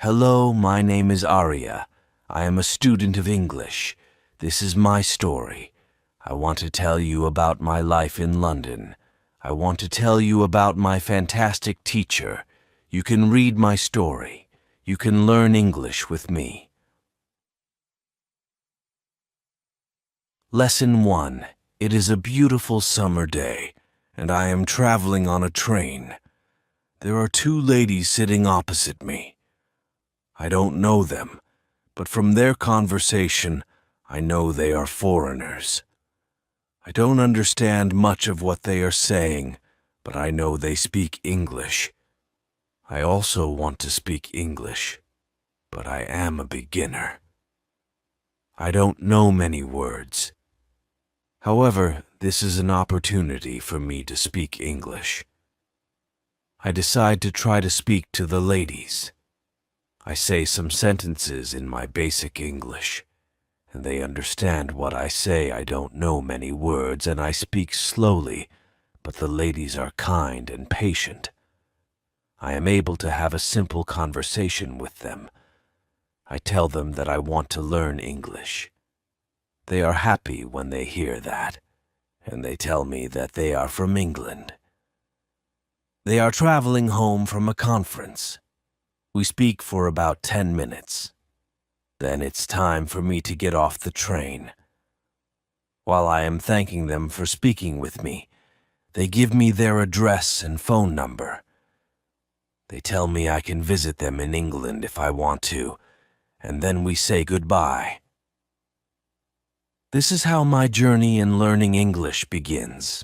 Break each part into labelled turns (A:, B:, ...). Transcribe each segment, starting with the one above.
A: Hello, my name is Arya. I am a student of English. This is my story. I want to tell you about my life in London. I want to tell you about my fantastic teacher. You can read my story. You can learn English with me. Lesson 1. It is a beautiful summer day, and I am traveling on a train. There are two ladies sitting opposite me. I don't know them, but from their conversation, I know they are foreigners. I don't understand much of what they are saying, but I know they speak English. I also want to speak English, but I am a beginner. I don't know many words. However, this is an opportunity for me to speak English. I decide to try to speak to the ladies. I say some sentences in my basic English, and they understand what I say. I don't know many words, and I speak slowly, but the ladies are kind and patient. I am able to have a simple conversation with them. I tell them that I want to learn English. They are happy when they hear that, and they tell me that they are from England. They are traveling home from a conference. We speak for about 10 minutes. Then it's time for me to get off the train. While I am thanking them for speaking with me, they give me their address and phone number. They tell me I can visit them in England if I want to, and then we say goodbye. This is how my journey in learning English begins.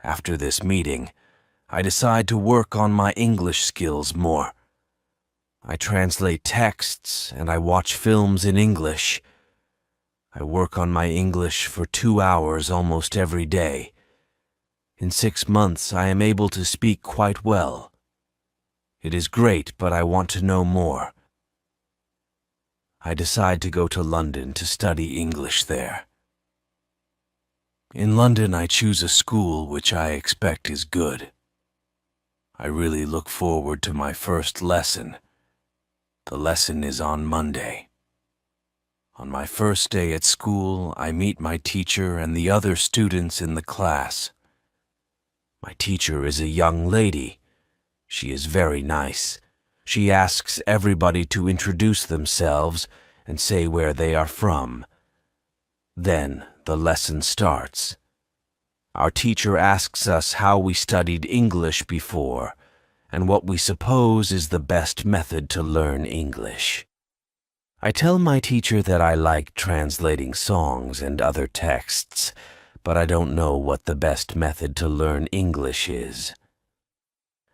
A: After this meeting, I decide to work on my English skills more. I translate texts and I watch films in English. I work on my English for 2 hours almost every day. In 6 months, I am able to speak quite well. It is great, but I want to know more. I decide to go to London to study English there. In London, I choose a school which I expect is good. I really look forward to my first lesson. The lesson is on Monday. On my first day at school, I meet my teacher and the other students in the class. My teacher is a young lady. She is very nice. She asks everybody to introduce themselves and say where they are from. Then the lesson starts. Our teacher asks us how we studied English before, and what we suppose is the best method to learn English. I tell my teacher that I like translating songs and other texts, but I don't know what the best method to learn English is.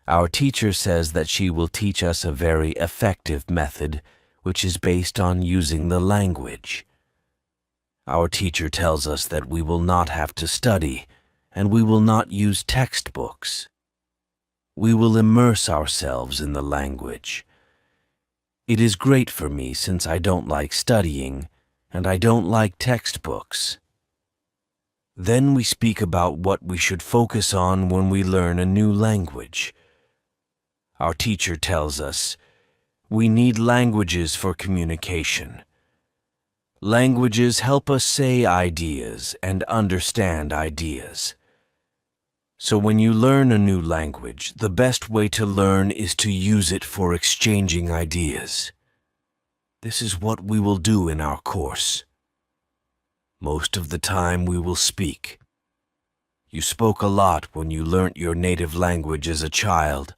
A: Our teacher says that she will teach us a very effective method, which is based on using the language. Our teacher tells us that we will not have to study, and we will not use textbooks. We will immerse ourselves in the language. It is great for me since I don't like studying, and I don't like textbooks. Then we speak about what we should focus on when we learn a new language. Our teacher tells us, we need languages for communication. Languages help us say ideas and understand ideas. So when you learn a new language, the best way to learn is to use it for exchanging ideas. This is what we will do in our course. Most of the time we will speak. You spoke a lot when you learnt your native language as a child,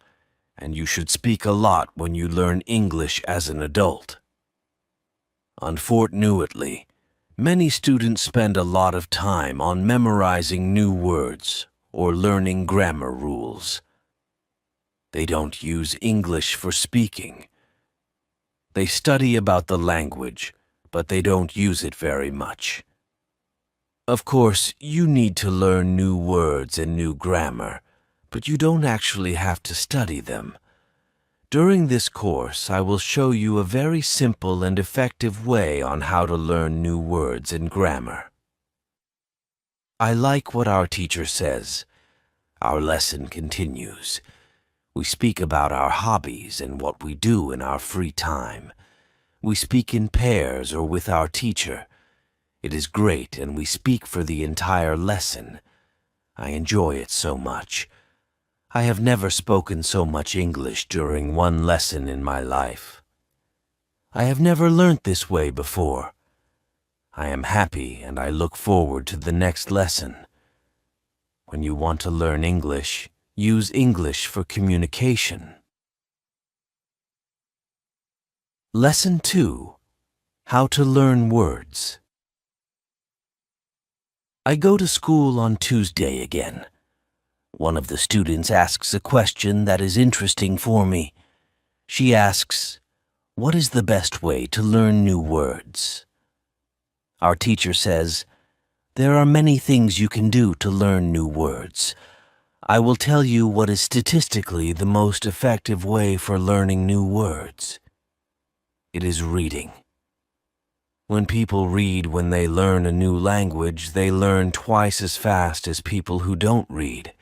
A: and you should speak a lot when you learn English as an adult. Unfortunately, many students spend a lot of time on memorizing new words or learning grammar rules. They don't use English for speaking. They study about the language, but they don't use it very much. Of course, you need to learn new words and new grammar, but you don't actually have to study them. During this course, I will show you a very simple and effective way on how to learn new words and grammar. I like what our teacher says. Our lesson continues. We speak about our hobbies and what we do in our free time. We speak in pairs or with our teacher. It is great, and we speak for the entire lesson. I enjoy it so much. I have never spoken so much English during one lesson in my life. I have never learnt this way before. I am happy and I look forward to the next lesson. When you want to learn English, use English for communication. Lesson 2. How to learn words. I go to school on Tuesday again. One of the students asks a question that is interesting for me. She asks, "What is the best way to learn new words?" Our teacher says, "There are many things you can do to learn new words. I will tell you what is statistically the most effective way for learning new words. It is reading. When people read when they learn a new language, they learn twice as fast as people who don't read.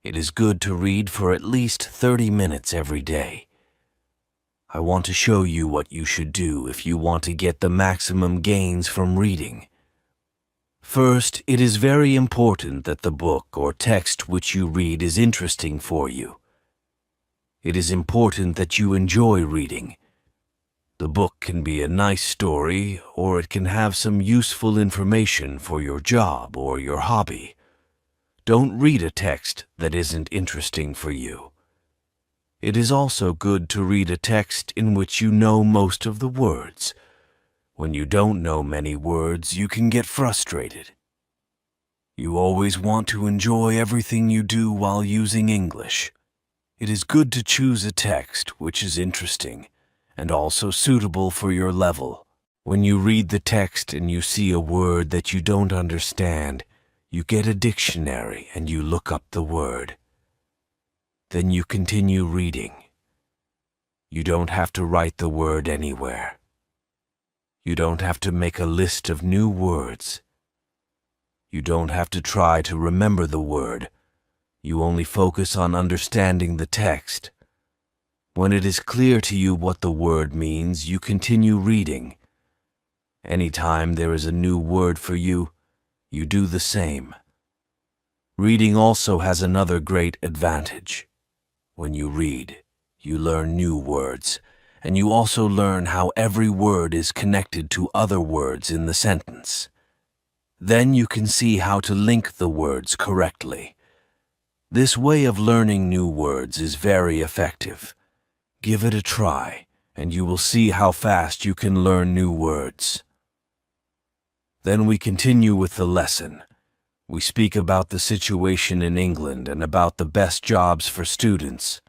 A: It is good to read for at least 30 minutes every day. I want to show you what you should do if you want to get the maximum gains from reading. First, it is very important that the book or text which you read is interesting for you. It is important that you enjoy reading. The book can be a nice story, or it can have some useful information for your job or your hobby. Don't read a text that isn't interesting for you. It is also good to read a text in which you know most of the words. When you don't know many words, you can get frustrated. You always want to enjoy everything you do while using English. It is good to choose a text which is interesting and also suitable for your level. When you read the text and you see a word that you don't understand, you get a dictionary and you look up the word. Then you continue reading. You don't have to write the word anywhere. You don't have to make a list of new words. You don't have to try to remember the word. You only focus on understanding the text. When it is clear to you what the word means, you continue reading. Anytime there is a new word for you, you do the same. Reading also has another great advantage. When you read, you learn new words, and you also learn how every word is connected to other words in the sentence. Then you can see how to link the words correctly. This way of learning new words is very effective. Give it a try, and you will see how fast you can learn new words. Then we continue with the lesson. We speak about the situation in England and about the best jobs for students.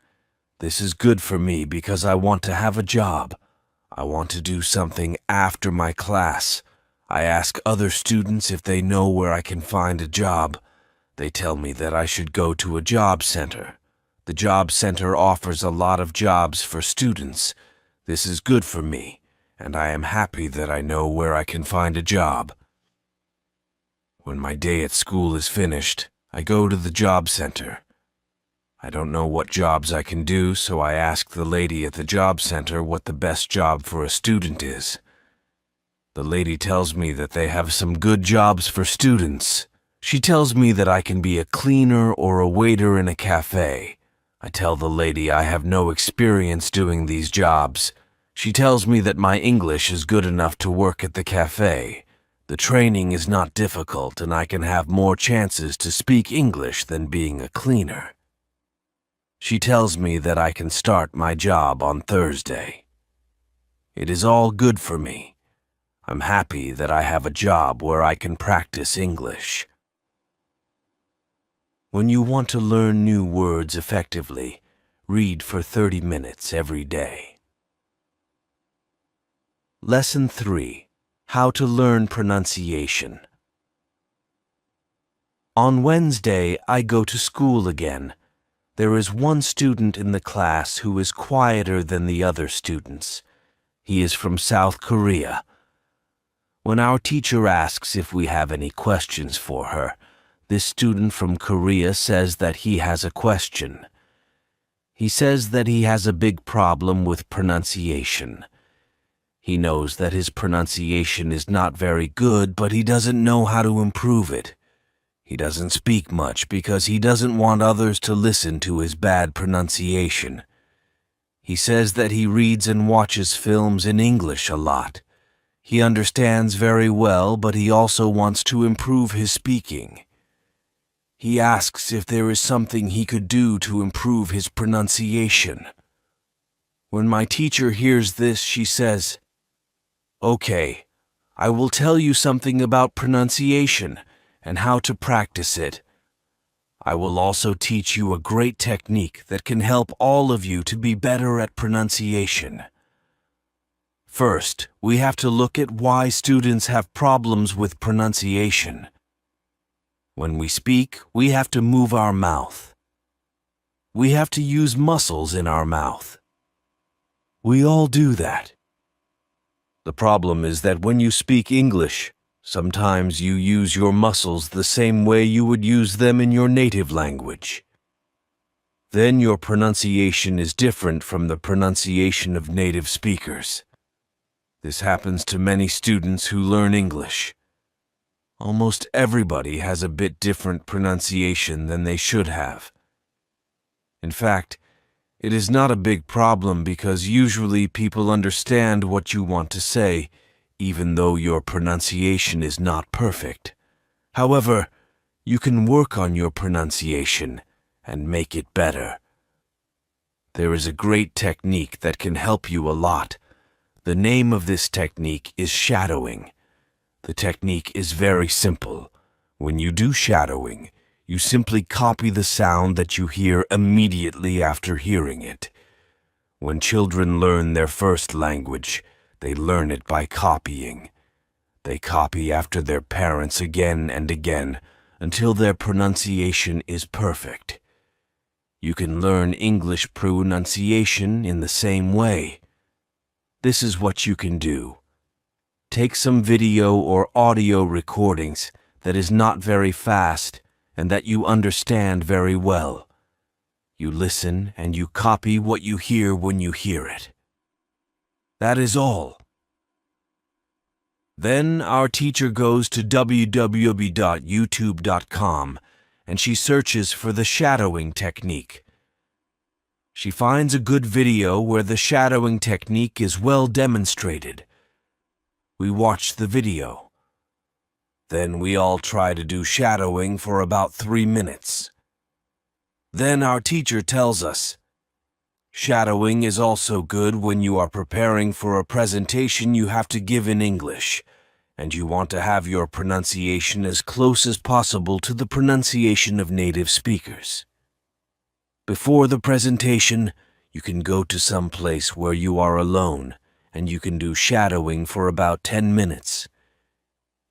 A: This is good for me because I want to have a job. I want to do something after my class. I ask other students if they know where I can find a job. They tell me that I should go to a job center. The job center offers a lot of jobs for students. This is good for me, and I am happy that I know where I can find a job. When my day at school is finished, I go to the job center. I don't know what jobs I can do, so I ask the lady at the job center what the best job for a student is. The lady tells me that they have some good jobs for students. She tells me that I can be a cleaner or a waiter in a cafe. I tell the lady I have no experience doing these jobs. She tells me that my English is good enough to work at the cafe. The training is not difficult and I can have more chances to speak English than being a cleaner. She tells me that I can start my job on Thursday. It is all good for me. I'm happy that I have a job where I can practice English. When you want to learn new words effectively, read for 30 minutes every day. Lesson 3. How to learn pronunciation. On Wednesday, I go to school again. There is one student in the class who is quieter than the other students. He is from South Korea. When our teacher asks if we have any questions for her, this student from Korea says that he has a question. He says that he has a big problem with pronunciation. He knows that his pronunciation is not very good, but he doesn't know how to improve it. He doesn't speak much because he doesn't want others to listen to his bad pronunciation. He says that he reads and watches films in English a lot. He understands very well, but he also wants to improve his speaking. He asks if there is something he could do to improve his pronunciation. When my teacher hears this, she says, "Okay, I will tell you something about pronunciation and how to practice it. I will also teach you a great technique that can help all of you to be better at pronunciation. First, we have to look at why students have problems with pronunciation. When we speak, we have to move our mouth. We have to use muscles in our mouth. We all do that. The problem is that when you speak English, sometimes you use your muscles the same way you would use them in your native language. Then your pronunciation is different from the pronunciation of native speakers. This happens to many students who learn English. Almost everybody has a bit different pronunciation than they should have. In fact, it is not a big problem because usually people understand what you want to say, even though your pronunciation is not perfect. However, you can work on your pronunciation and make it better. There is a great technique that can help you a lot. The name of this technique is shadowing. The technique is very simple. When you do shadowing, you simply copy the sound that you hear immediately after hearing it. When children learn their first language, they learn it by copying. They copy after their parents again and again until their pronunciation is perfect. You can learn English pronunciation in the same way. This is what you can do. Take some video or audio recordings that is not very fast and that you understand very well. You listen and you copy what you hear when you hear it. That is all. Then our teacher goes to www.youtube.com and she searches for the shadowing technique. She finds a good video where the shadowing technique is well demonstrated. We watch the video. Then we all try to do shadowing for about 3 minutes. Then our teacher tells us, shadowing is also good when you are preparing for a presentation you have to give in English, and you want to have your pronunciation as close as possible to the pronunciation of native speakers. Before the presentation, you can go to some place where you are alone, and you can do shadowing for about 10 minutes.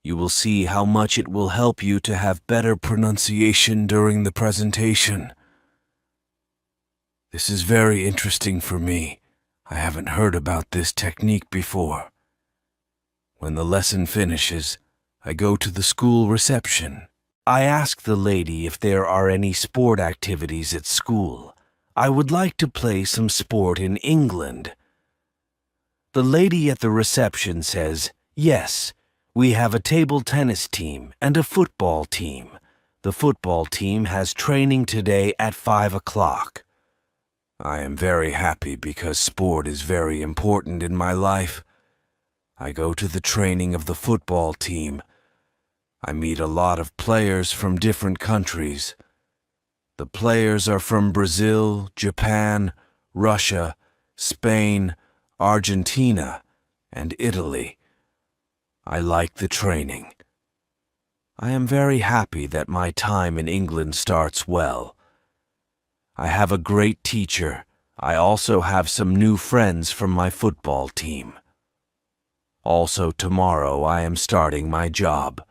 A: You will see how much it will help you to have better pronunciation during the presentation. This is very interesting for me. I haven't heard about this technique before. When the lesson finishes, I go to the school reception. I ask the lady if there are any sport activities at school. I would like to play some sport in England. The lady at the reception says, yes, we have a table tennis team and a football team. The football team has training today at 5 o'clock. I am very happy because sport is very important in my life. I go to the training of the football team. I meet a lot of players from different countries. The players are from Brazil, Japan, Russia, Spain, Argentina, and Italy. I like the training. I am very happy that my time in England starts well. I have a great teacher. I also have some new friends from my football team. Also tomorrow I am starting my job.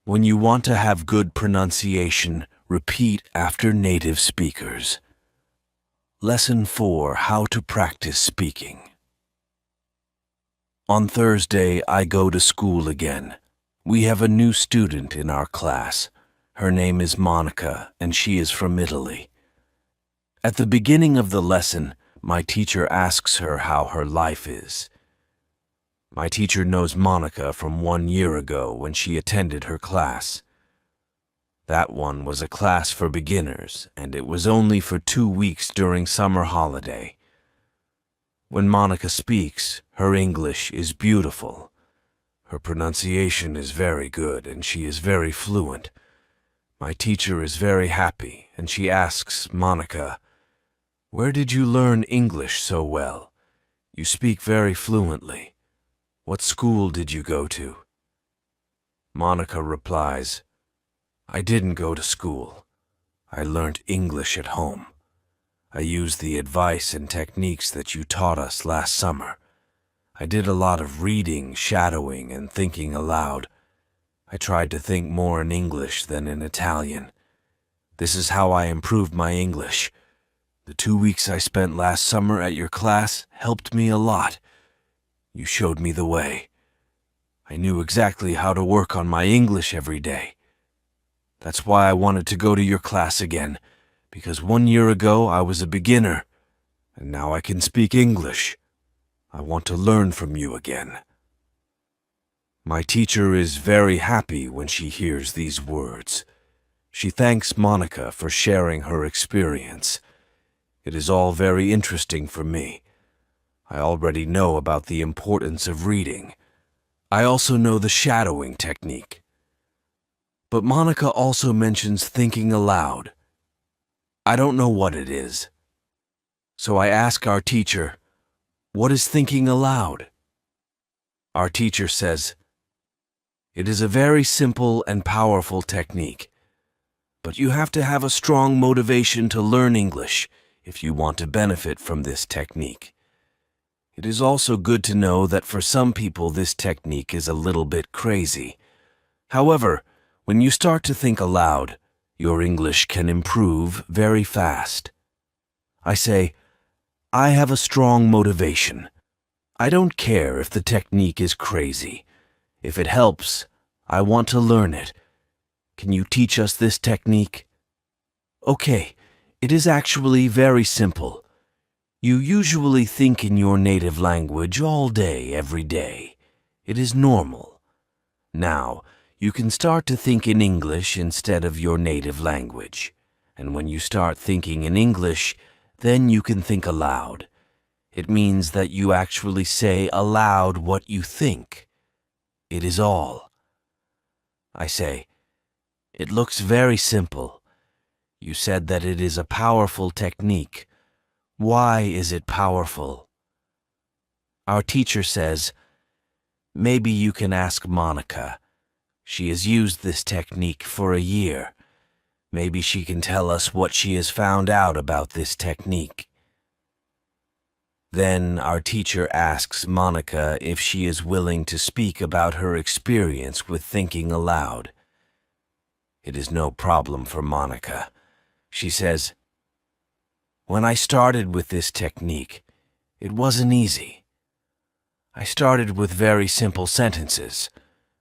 A: When you want to have good pronunciation, repeat after native speakers. Lesson 4: How to Practice Speaking. On Thursday, I go to school again. We have a new student in our class. Her name is Monica, and she is from Italy. At the beginning of the lesson, my teacher asks her how her life is. My teacher knows Monica from 1 year ago when she attended her class. That one was a class for beginners, and it was only for 2 weeks during summer holiday. When Monica speaks, her English is beautiful. Her pronunciation is very good, and she is very fluent. My teacher is very happy, and she asks Monica, "Where did you learn English so well? You speak very fluently. What school did you go to?" Monica replies, "I didn't go to school. I learnt English at home. I used the advice and techniques that you taught us last summer. I did a lot of reading, shadowing, and thinking aloud. I tried to think more in English than in Italian. This is how I improved my English. The 2 weeks I spent last summer at your class helped me a lot. You showed me the way. I knew exactly how to work on my English every day. That's why I wanted to go to your class again, because 1 year ago I was a beginner, and now I can speak English. I want to learn from you again." My teacher is very happy when she hears these words. She thanks Monica for sharing her experience. It is all very interesting for me. I already know about the importance of reading. I also know the shadowing technique. But Monica also mentions thinking aloud. I don't know what it is. So I ask our teacher, "What is thinking aloud?" Our teacher says, "It is a very simple and powerful technique, but you have to have a strong motivation to learn English if you want to benefit from this technique. It is also good to know that for some people this technique is a little bit crazy. However, when you start to think aloud, your English can improve very fast." I say, I have a strong motivation. I don't care if the technique is crazy. If it helps, I want to learn it. Can you teach us this technique? Okay, it is actually very simple. You usually think in your native language all day, every day. It is normal. Now, you can start to think in English instead of your native language. And when you start thinking in English, then you can think aloud. It means that you actually say aloud what you think. It is all. I say, it looks very simple. You said that it is a powerful technique. Why is it powerful? Our teacher says, maybe you can ask Monica. She has used this technique for a year. Maybe she can tell us what she has found out about this technique. Then our teacher asks Monica if she is willing to speak about her experience with thinking aloud. It is no problem for Monica. She says, when I started with this technique, it wasn't easy. I started with very simple sentences.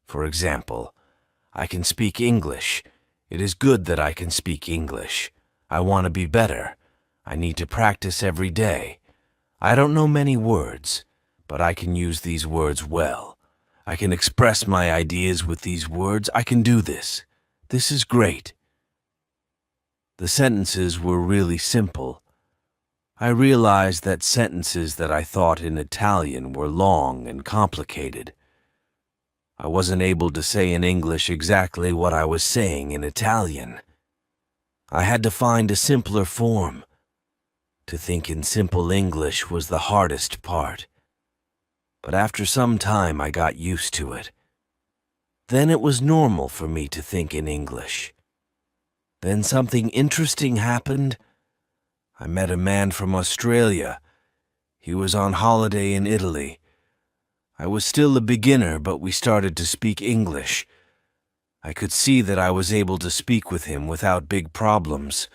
A: For example, I can speak English. It is good that I can speak English. I want to be better. I need to practice every day. I don't know many words, but I can use these words well. I can express my ideas with these words. I can do this. This is great. The sentences were really simple. I realized that sentences that I thought in Italian were long and complicated. I wasn't able to say in English exactly what I was saying in Italian. I had to find a simpler form. To think in simple English was the hardest part. But after some time I got used to it. Then it was normal for me to think in English. Then something interesting happened. I met a man from Australia. He was on holiday in Italy. I was still a beginner, but we started to speak English. I could see that I was able to speak with him without big problems.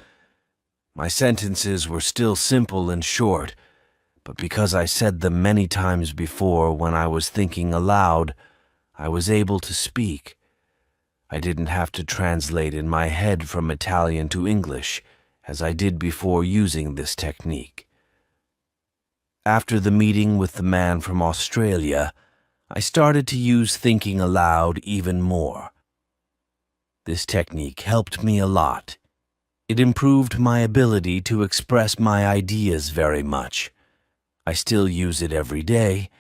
A: My sentences were still simple and short, but because I said them many times before when I was thinking aloud, I was able to speak. I didn't have to translate in my head from Italian to English, as I did before using this technique. After the meeting with the man from Australia, I started to use thinking aloud even more. This technique helped me a lot. It improved my ability to express my ideas very much. I still use it every day.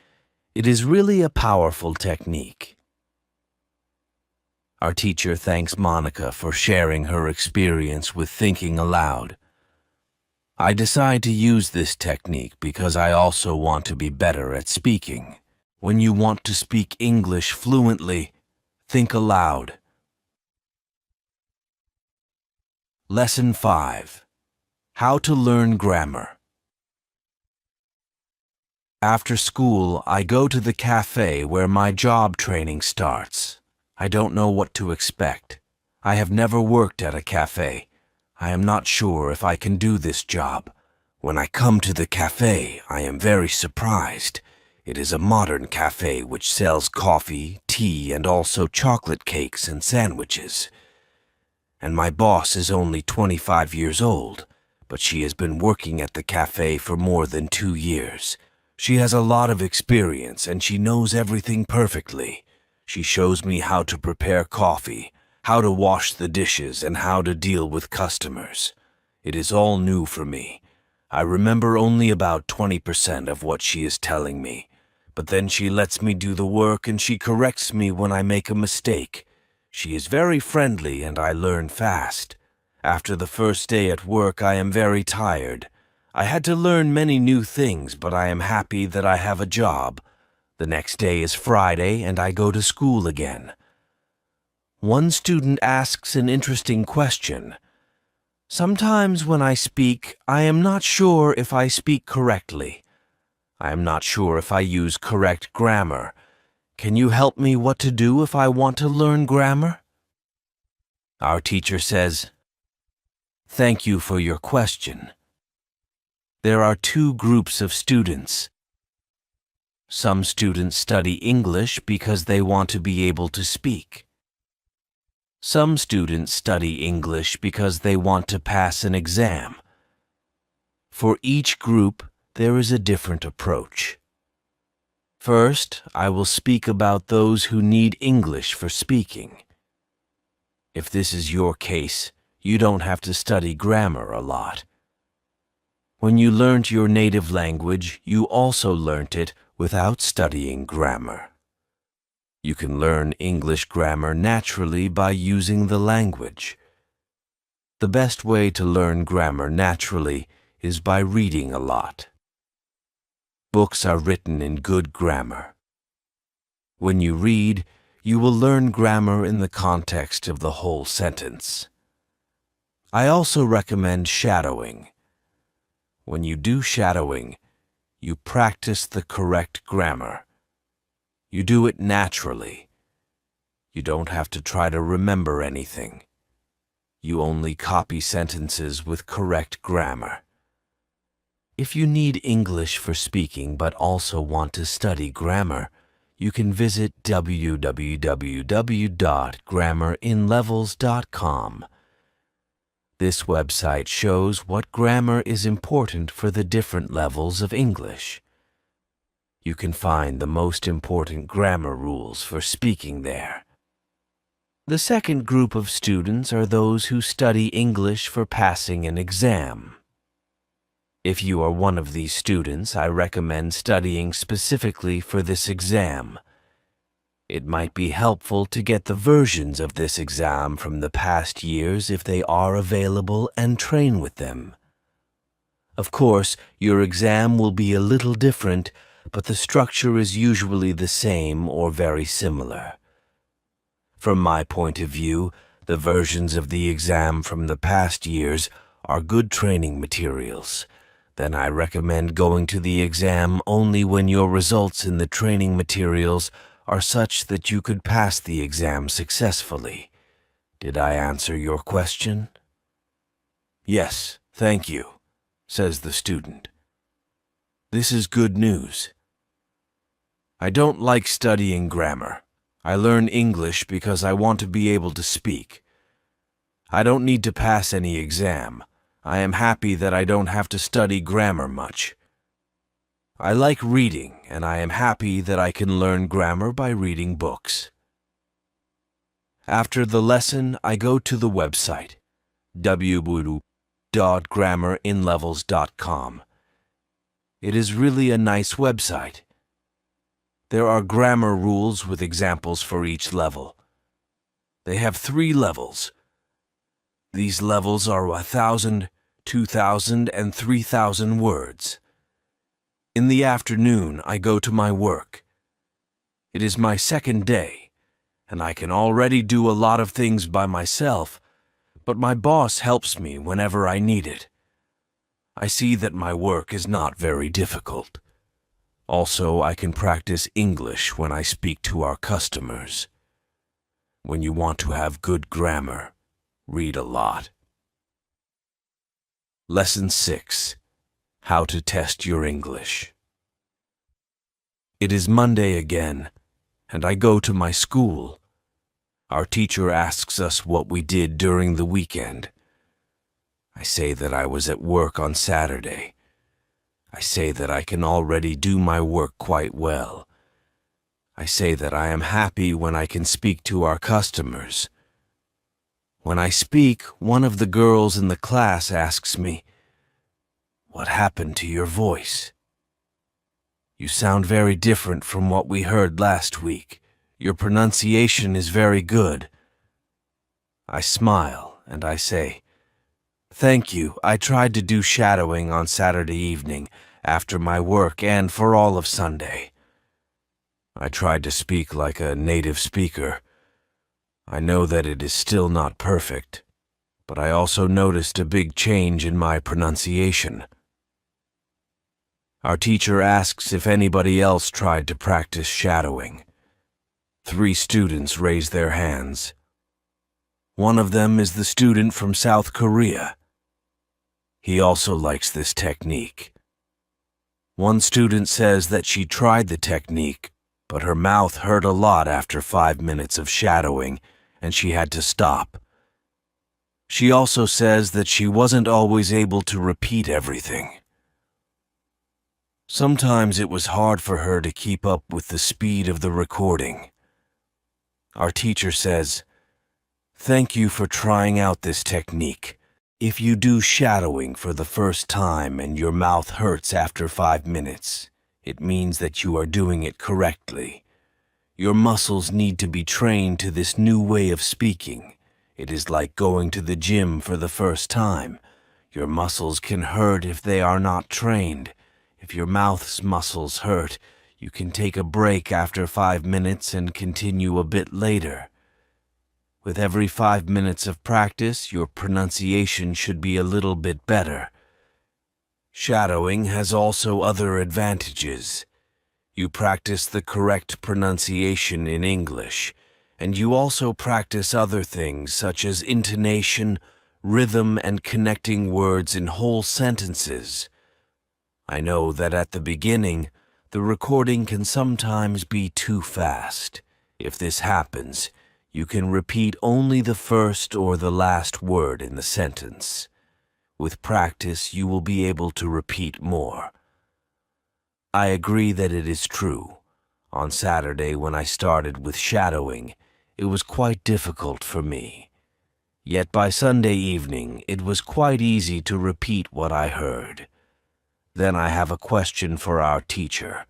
A: It is really a powerful technique. Our teacher thanks Monica for sharing her experience with thinking aloud. I decide to use this technique because I also want to be better at speaking. When you want to speak English fluently, think aloud. Lesson 5. How to learn grammar. After school, I go to the cafe where my job training starts. I don't know what to expect. I have never worked at a cafe. I am not sure if I can do this job. When I come to the cafe, I am very surprised. It is a modern cafe which sells coffee, tea, and also chocolate cakes and sandwiches. And my boss is only 25 years old, but she has been working at the cafe for more than 2 years. She has a lot of experience and she knows everything perfectly. She shows me how to prepare coffee, how to wash the dishes, and how to deal with customers. It is all new for me. I remember only about 20% of what she is telling me, but then she lets me do the work and she corrects me when I make a mistake. She is very friendly and I learn fast. After the first day at work, I am very tired. I had to learn many new things, but I am happy that I have a job. The next day is Friday and I go to school again. One student asks an interesting question. Sometimes when I speak, I am not sure if I speak correctly. I am not sure if I use correct grammar. Can you help me what to do if I want to learn grammar? Our teacher says, "Thank you for your question." There are 2 groups of students. Some students study English because they want to be able to speak. Some students study English because they want to pass an exam. For each group, there is a different approach. First, I will speak about those who need English for speaking. If this is your case, you don't have to study grammar a lot. When you learned your native language, you also learnt it without studying grammar. You can learn English grammar naturally by using the language. The best way to learn grammar naturally is by reading a lot. Books are written in good grammar. When you read, you will learn grammar in the context of the whole sentence. I also recommend shadowing. When you do shadowing, you practice the correct grammar. You do it naturally. You don't have to try to remember anything. You only copy sentences with correct grammar. If you need English for speaking but also want to study grammar, you can visit www.grammarinlevels.com. This website shows what grammar is important for the different levels of English. You can find the most important grammar rules for speaking there. The second group of students are those who study English for passing an exam. If you are one of these students, I recommend studying specifically for this exam. It might be helpful to get the versions of this exam from the past years if they are available and train with them. Of course, your exam will be a little different, but the structure is usually the same or very similar. From my point of view, the versions of the exam from the past years are good training materials. Then I recommend going to the exam only when your results in the training materials are such that you could pass the exam successfully. Did I answer your question? Yes, thank you, says the student. This is good news. I don't like studying grammar. I learn English because I want to be able to speak. I don't need to pass any exam. I am happy that I don't have to study grammar much. I like reading, and I am happy that I can learn grammar by reading books. After the lesson, I go to the website, www.grammerinlevels.com. It is really a nice website. There are grammar rules with examples for each level. They have 3 levels. These levels are 1,000, 2,000, and 3,000 words. In the afternoon, I go to my work. It is my second day, and I can already do a lot of things by myself, but my boss helps me whenever I need it. I see that my work is not very difficult. Also, I can practice English when I speak to our customers. When you want to have good grammar, read a lot. Lesson 6. How to test your English. It is Monday again, and I go to my school. Our teacher asks us what we did during the weekend. I say that I was at work on Saturday. I say that I can already do my work quite well. I say that I am happy when I can speak to our customers. When I speak, one of the girls in the class asks me, "What happened to your voice? You sound very different from what we heard last week. Your pronunciation is very good." I smile and I say, "Thank you. I tried to do shadowing on Saturday evening after my work and for all of Sunday. I tried to speak like a native speaker. I know that it is still not perfect, but I also noticed a big change in my pronunciation." Our teacher asks if anybody else tried to practice shadowing. 3 students raise their hands. One of them is the student from South Korea. He also likes this technique. One student says that she tried the technique, but her mouth hurt a lot after 5 minutes of shadowing, and she had to stop. She also says that she wasn't always able to repeat everything. Sometimes it was hard for her to keep up with the speed of the recording. Our teacher says, "Thank you for trying out this technique. If you do shadowing for the first time and your mouth hurts after 5 minutes, it means that you are doing it correctly. Your muscles need to be trained to this new way of speaking. It is like going to the gym for the first time. Your muscles can hurt if they are not trained. If your mouth's muscles hurt, you can take a break after 5 minutes and continue a bit later. With every 5 minutes of practice, your pronunciation should be a little bit better." Shadowing has also other advantages. You practice the correct pronunciation in English, and you also practice other things such as intonation, rhythm, and connecting words in whole sentences. I know that at the beginning, the recording can sometimes be too fast. If this happens, you can repeat only the first or the last word in the sentence. With practice, you will be able to repeat more. I agree that it is true. On Saturday, when I started with shadowing, it was quite difficult for me. Yet by Sunday evening, it was quite easy to repeat what I heard. Then I have a question for our teacher.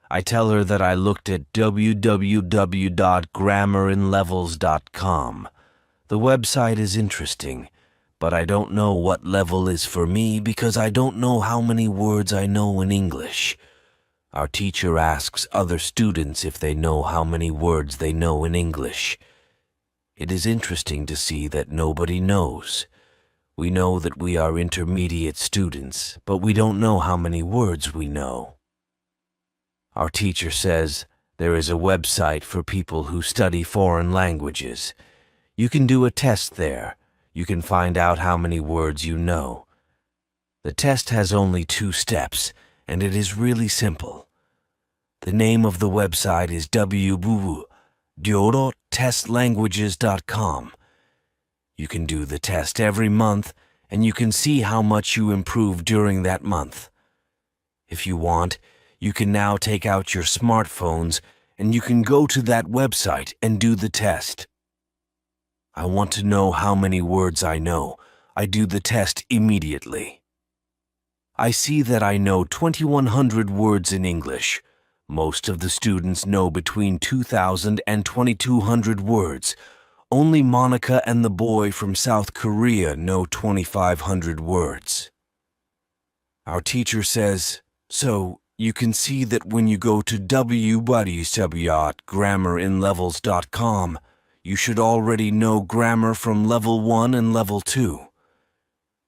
A: I tell her that I looked at www.grammerinlevels.com. The website is interesting, but I don't know what level is for me because I don't know how many words I know in English. Our teacher asks other students if they know how many words they know in English. It is interesting to see that nobody knows. We know that we are intermediate students, but we don't know how many words we know. Our teacher says there is a website for people who study foreign languages. You can do a test there. You can find out how many words you know. The test has only 2 steps, and it is really simple. The name of the website is www.testlanguages.com. You can do the test every month, and you can see how much you improved during that month. If you want, you can now take out your smartphones and you can go to that website and do the test. I want to know how many words I know. I do the test immediately. I see that I know 2,100 words in English. Most of the students know between 2,000 and 2,200 words. Only Monica and the boy from South Korea know 2,500 words. Our teacher says, so you can see that when you go to www.grammarinlevels.com, you should already know grammar from level 1 and level 2.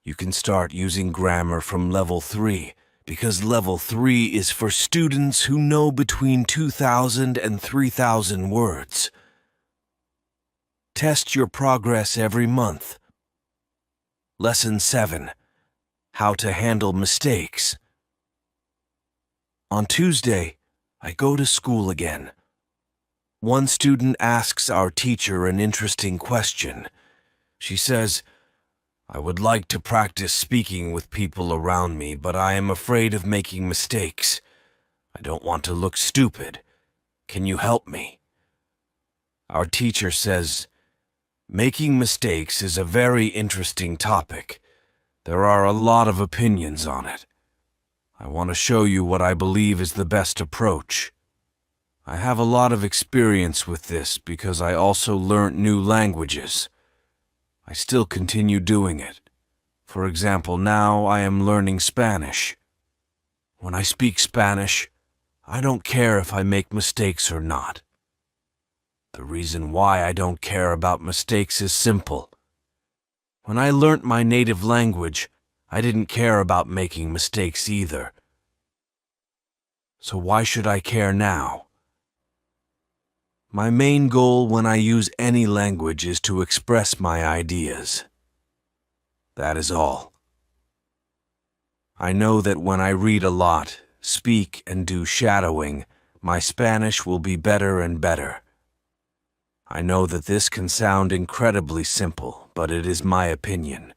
A: You can start using grammar from level 3 because level 3 is for students who know between 2,000 and 3,000 words. Test your progress every month. Lesson 7. How to handle mistakes. On Tuesday, I go to school again. One student asks our teacher an interesting question. She says, I would like to practice speaking with people around me, but I am afraid of making mistakes. I don't want to look stupid. Can you help me? Our teacher says, making mistakes is a very interesting topic. There are a lot of opinions on it. I want to show you what I believe is the best approach. I have a lot of experience with this because I also learnt new languages. I still continue doing it. For example, now I am learning Spanish. When I speak Spanish, I don't care if I make mistakes or not. The reason why I don't care about mistakes is simple. When I learnt my native language, I didn't care about making mistakes either. So why should I care now? My main goal when I use any language is to express my ideas. That is all. I know that when I read a lot, speak and do shadowing, my Spanish will be better and better. I know that this can sound incredibly simple, but it is my opinion.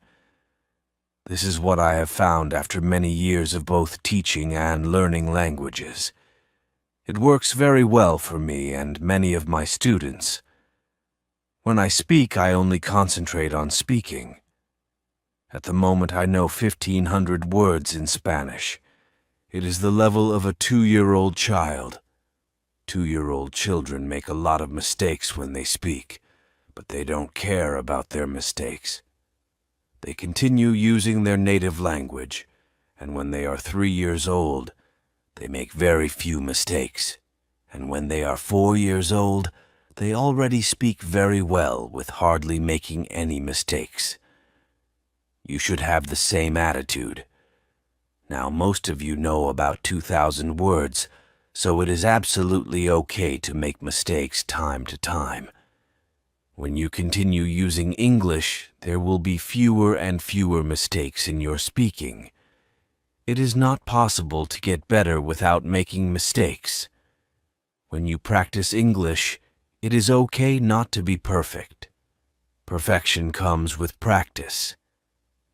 A: This is what I have found after many years of both teaching and learning languages. It works very well for me and many of my students. When I speak, I only concentrate on speaking. At the moment, I know 1,500 words in Spanish. It is the level of a 2-year-old child. 2-year-old children make a lot of mistakes when they speak, but they don't care about their mistakes. They continue using their native language, and when they are 3 years old, they make very few mistakes, and when they are 4 years old, they already speak very well with hardly making any mistakes. You should have the same attitude. Now, most of you know about 2,000 words, so it is absolutely okay to make mistakes time to time. When you continue using English, there will be fewer and fewer mistakes in your speaking. It is not possible to get better without making mistakes. When you practice English, it is okay not to be perfect. Perfection comes with practice.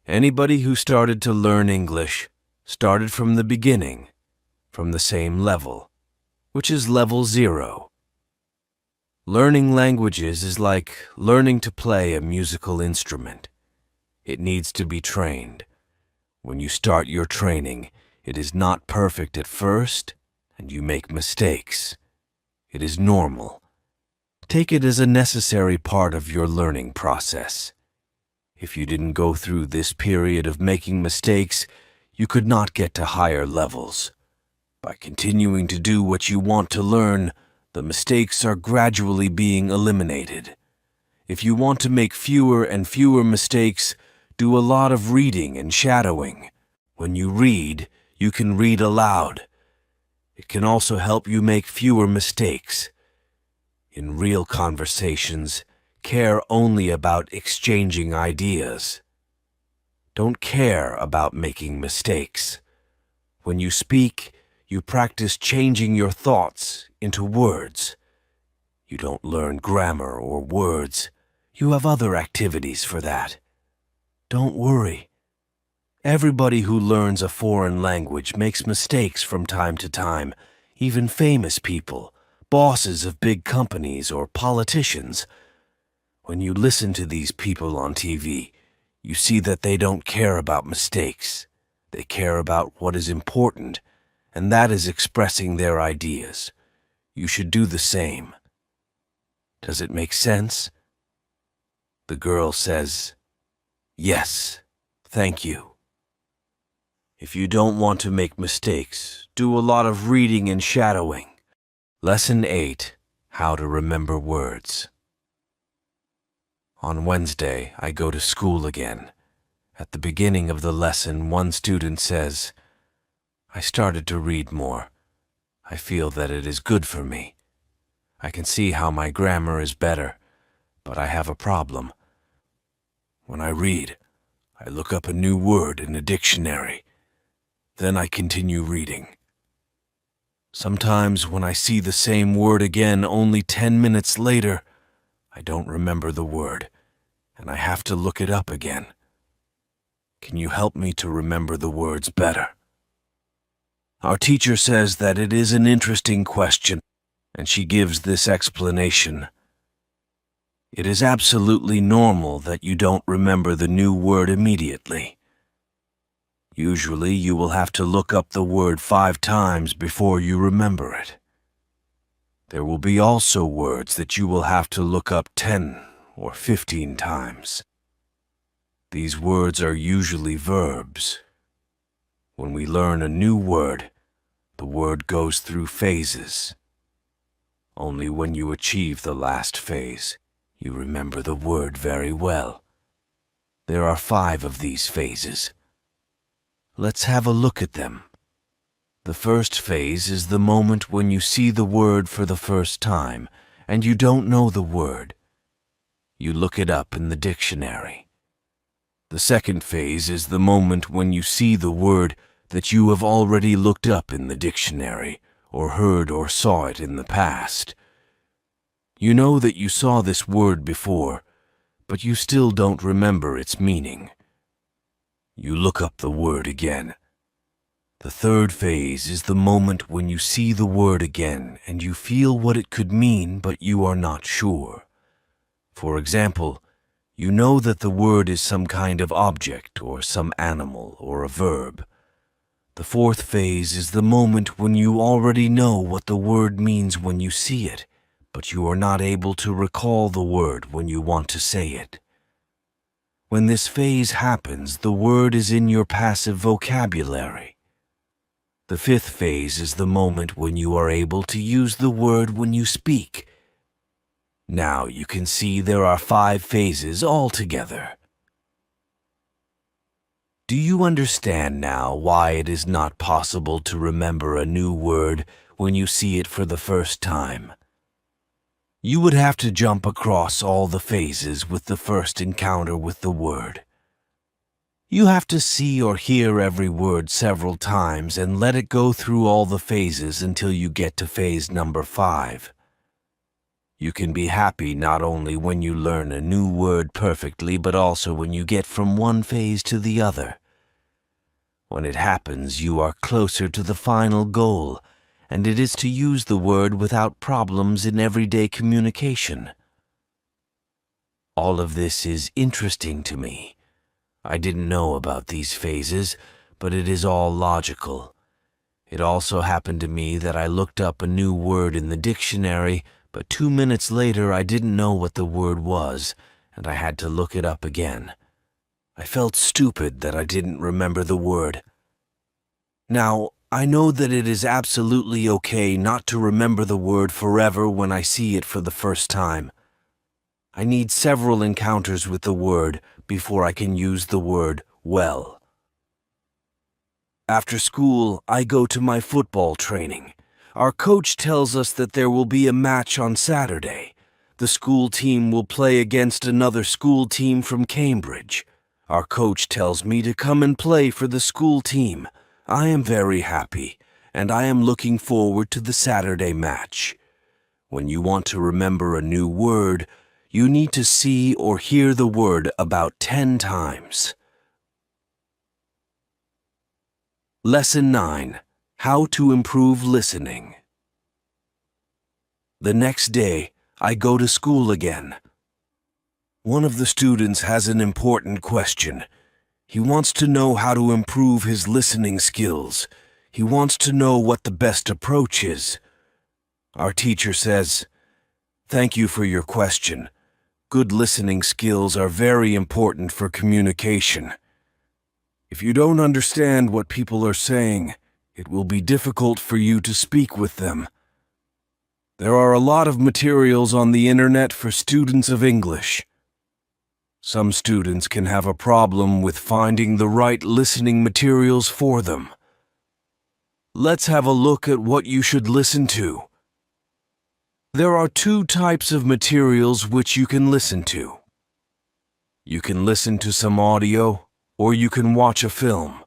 A: Anybody who started to learn English started from the beginning, from the same level, which is level 0. Learning languages is like learning to play a musical instrument. It needs to be trained. When you start your training, it is not perfect at first, and you make mistakes. It is normal. Take it as a necessary part of your learning process. If you didn't go through this period of making mistakes, you could not get to higher levels. By continuing to do what you want to learn, the mistakes are gradually being eliminated. If you want to make fewer and fewer mistakes, do a lot of reading and shadowing. When you read, you can read aloud. It can also help you make fewer mistakes. In real conversations, care only about exchanging ideas. Don't care about making mistakes. When you speak, you practice changing your thoughts into words. You don't learn grammar or words. You have other activities for that. Don't worry. Everybody who learns a foreign language makes mistakes from time to time, even famous people, bosses of big companies, or politicians. When you listen to these people on TV, you see that they don't care about mistakes. They care about what is important, and that is expressing their ideas. You should do the same. Does it make sense? The girl says, "Yes, thank you." If you don't want to make mistakes, do a lot of reading and shadowing. Lesson 8, How to Remember Words. On Wednesday, I go to school again. At the beginning of the lesson, one student says, "I started to read more. I feel that it is good for me. I can see how my grammar is better, but I have a problem. When I read, I look up a new word in a dictionary. Then I continue reading. Sometimes when I see the same word again only 10 minutes later, I don't remember the word, and I have to look it up again. Can you help me to remember the words better?" Our teacher says that it is an interesting question, and she gives this explanation. It is absolutely normal that you don't remember the new word immediately. Usually, you will have to look up the word 5 times before you remember it. There will be also words that you will have to look up 10 or 15 times. These words are usually verbs. When we learn a new word, the word goes through phases. Only when you achieve the last phase, you remember the word very well. There are 5 of these phases. Let's have a look at them. The first phase is the moment when you see the word for the first time and you don't know the word. You look it up in the dictionary. The second phase is the moment when you see the word that you have already looked up in the dictionary or heard or saw it in the past. You know that you saw this word before, but you still don't remember its meaning. You look up the word again. The third phase is the moment when you see the word again and you feel what it could mean, but you are not sure. For example, you know that the word is some kind of object or some animal or a verb. The fourth phase is the moment when you already know what the word means when you see it, but you are not able to recall the word when you want to say it. When this phase happens, the word is in your passive vocabulary. The fifth phase is the moment when you are able to use the word when you speak. Now you can see there are 5 phases altogether. Do you understand now why it is not possible to remember a new word when you see it for the first time? You would have to jump across all the phases with the first encounter with the word. You have to see or hear every word several times and let it go through all the phases until you get to phase number 5. You can be happy not only when you learn a new word perfectly, but also when you get from one phase to the other. When it happens, you are closer to the final goal, and it is to use the word without problems in everyday communication. All of this is interesting to me. I didn't know about these phases, but it is all logical. It also happened to me that I looked up a new word in the dictionary, but 2 minutes later I didn't know what the word was, and I had to look it up again. I felt stupid that I didn't remember the word. Now, I know that it is absolutely okay not to remember the word forever when I see it for the first time. I need several encounters with the word before I can use the word well. After school, I go to my football training. Our coach tells us that there will be a match on Saturday. The school team will play against another school team from Cambridge. Our coach tells me to come and play for the school team. I am very happy, and I am looking forward to the Saturday match. When you want to remember a new word, you need to see or hear the word about 10 times. Lesson 9. How to improve listening. The next day, I go to school again. One of the students has an important question. He wants to know how to improve his listening skills. He wants to know what the best approach is. Our teacher says, "Thank you for your question. Good listening skills are very important for communication. If you don't understand what people are saying, it will be difficult for you to speak with them. There are a lot of materials on the internet for students of English. Some students can have a problem with finding the right listening materials for them. Let's have a look at what you should listen to. There are two types of materials which you can listen to. You can listen to some audio, or you can watch a film.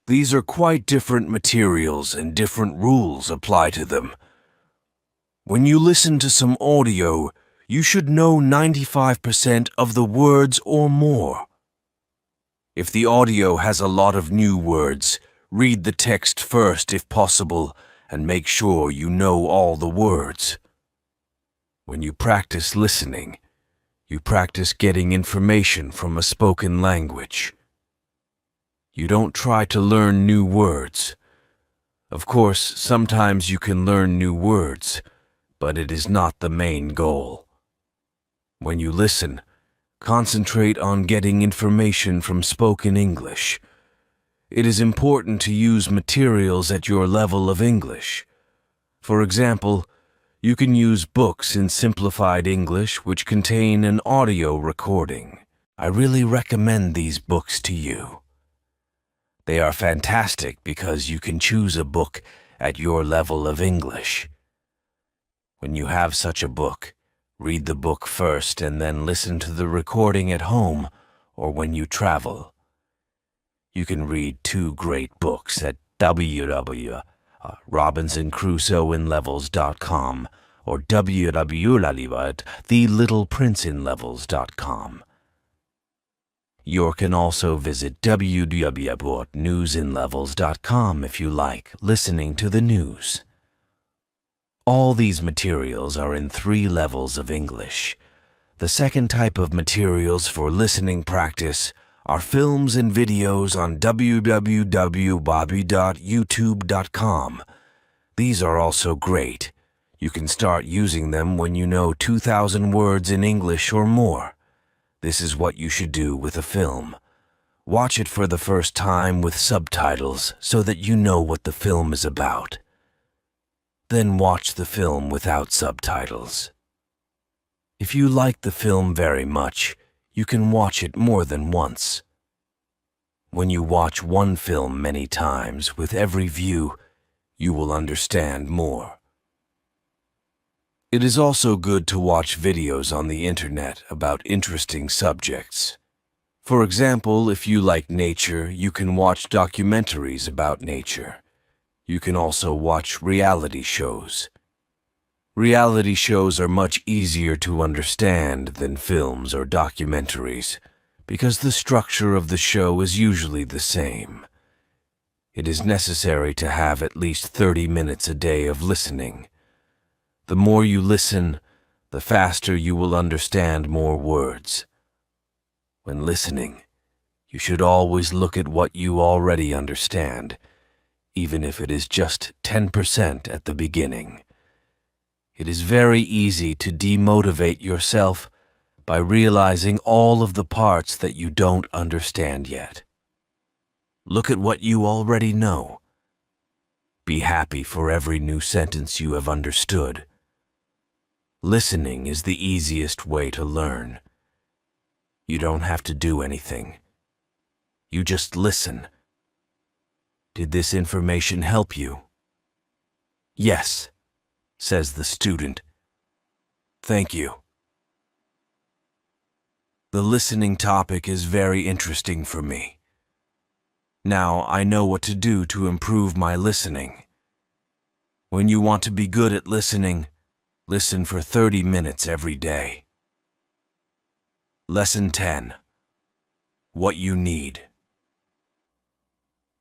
A: These are quite different materials and different rules apply to them. When you listen to some audio, you should know 95% of the words or more. If the audio has a lot of new words, read the text first if possible, and make sure you know all the words. When you practice listening, you practice getting information from a spoken language. You don't try to learn new words. Of course, sometimes you can learn new words, but it is not the main goal. When you listen, concentrate on getting information from spoken English. It is important to use materials at your level of English. For example, you can use books in simplified English which contain an audio recording. I really recommend these books to you. They are fantastic because you can choose a book at your level of English. When you have such a book, read the book first and then listen to the recording at home or when you travel. You can read two great books at www.robinsoncrusoeinlevels.com or www.thelittleprinceinlevels.com. You can also visit www.newsinlevels.com if you like listening to the news. All these materials are in 3 levels of English. The second type of materials for listening practice are films and videos on www.bobby.youtube.com. These are also great. You can start using them when you know 2,000 words in English or more. This is what you should do with a film. Watch it for the first time with subtitles so that you know what the film is about. Then watch the film without subtitles. If you like the film very much, you can watch it more than once. When you watch one film many times, with every view, you will understand more. It is also good to watch videos on the internet about interesting subjects. For example, if you like nature, you can watch documentaries about nature. You can also watch reality shows. Reality shows are much easier to understand than films or documentaries because the structure of the show is usually the same. It is necessary to have at least 30 minutes a day of listening. The more you listen, the faster you will understand more words. When listening, you should always look at what you already understand, even if it is just 10% at the beginning. It is very easy to demotivate yourself by realizing all of the parts that you don't understand yet. Look at what you already know. Be happy for every new sentence you have understood. Listening is the easiest way to learn. You don't have to do anything. You just listen. Did this information help you? Yes, says the student. Thank you. The listening topic is very interesting for me. Now I know what to do to improve my listening. When you want to be good at listening, listen for 30 minutes every day. Lesson 10. What you need.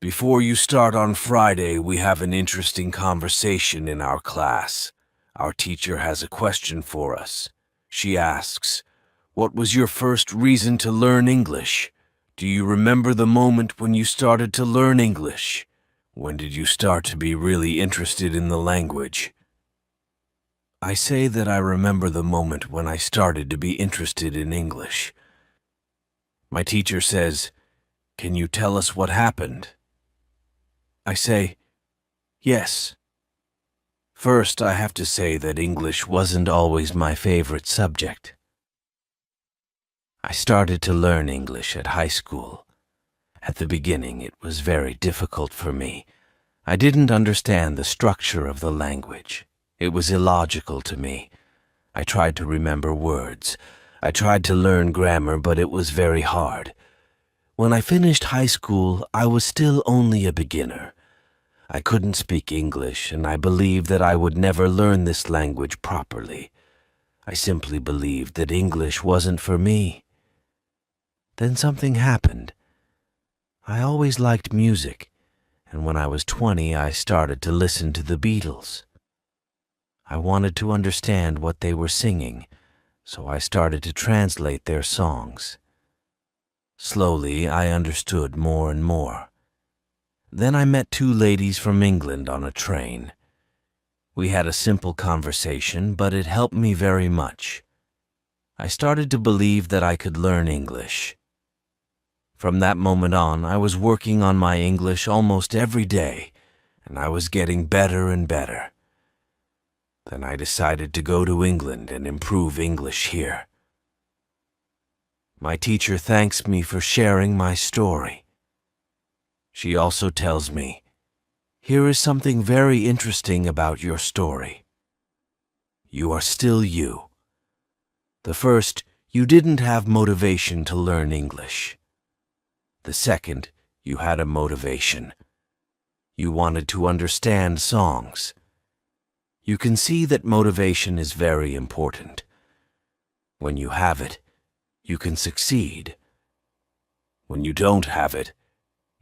A: Before you start on Friday, we have an interesting conversation in our class. Our teacher has a question for us. She asks, "What was your first reason to learn English? Do you remember the moment when you started to learn English? When did you start to be really interested in the language?" I say that I remember the moment when I started to be interested in English. My teacher says, "Can you tell us what happened?" I say, "Yes." First, I have to say that English wasn't always my favorite subject. I started to learn English at high school. At the beginning, it was very difficult for me. I didn't understand the structure of the language. It was illogical to me. I tried to remember words. I tried to learn grammar, but it was very hard. When I finished high school, I was still only a beginner. I couldn't speak English, and I believed that I would never learn this language properly. I simply believed that English wasn't for me. Then something happened. I always liked music, and when I was 20, I started to listen to the Beatles. I wanted to understand what they were singing, so I started to translate their songs. Slowly, I understood more and more. Then I met two ladies from England on a train. We had a simple conversation, but it helped me very much. I started to believe that I could learn English. From that moment on, I was working on my English almost every day, and I was getting better and better. Then I decided to go to England and improve English here. My teacher thanks me for sharing my story. She also tells me, "Here is something very interesting about your story. You are still you. The first, you didn't have motivation to learn English. The second, you had a motivation. You wanted to understand songs. You can see that motivation is very important. When you have it, you can succeed. When you don't have it,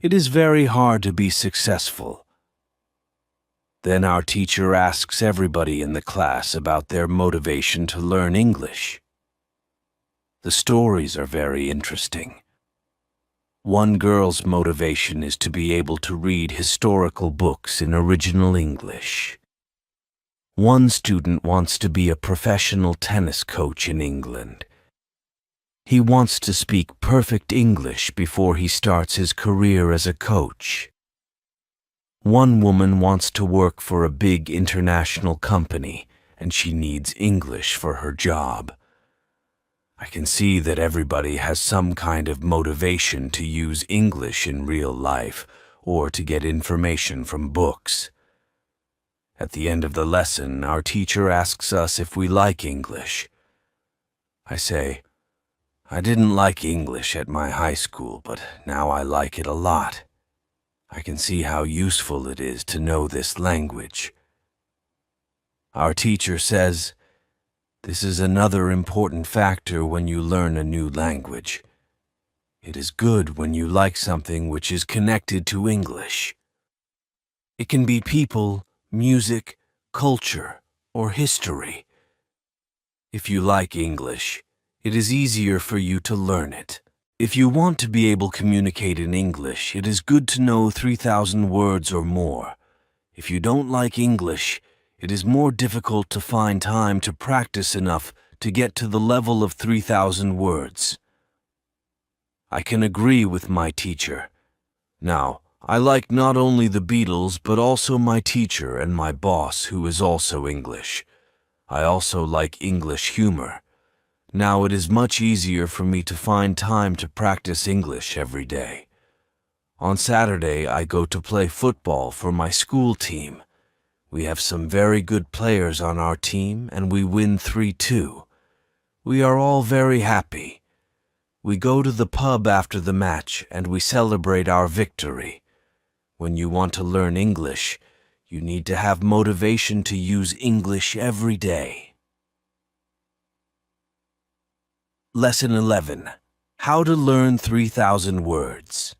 A: it is very hard to be successful." Then our teacher asks everybody in the class about their motivation to learn English. The stories are very interesting. One girl's motivation is to be able to read historical books in original English. One student wants to be a professional tennis coach in England. He wants to speak perfect English before he starts his career as a coach. One woman wants to work for a big international company, and she needs English for her job. I can see that everybody has some kind of motivation to use English in real life or to get information from books. At the end of the lesson, our teacher asks us if we like English. I say, "I didn't like English at my high school, but now I like it a lot. I can see how useful it is to know this language." Our teacher says, "This is another important factor when you learn a new language. It is good when you like something which is connected to English. It can be people, music, culture, or history. If you like English, it is easier for you to learn it. If you want to be able to communicate in English, it is good to know 3,000 words or more. If you don't like English, it is more difficult to find time to practice enough to get to the level of 3,000 words." I can agree with my teacher. Now, I like not only the Beatles, but also my teacher and my boss, who is also English. I also like English humor. Now it is much easier for me to find time to practice English every day. On Saturday, I go to play football for my school team. We have some very good players on our team, and we win 3-2. We are all very happy. We go to the pub after the match, and we celebrate our victory. When you want to learn English, you need to have motivation to use English every day. Lesson 11. How to learn 3,000 words.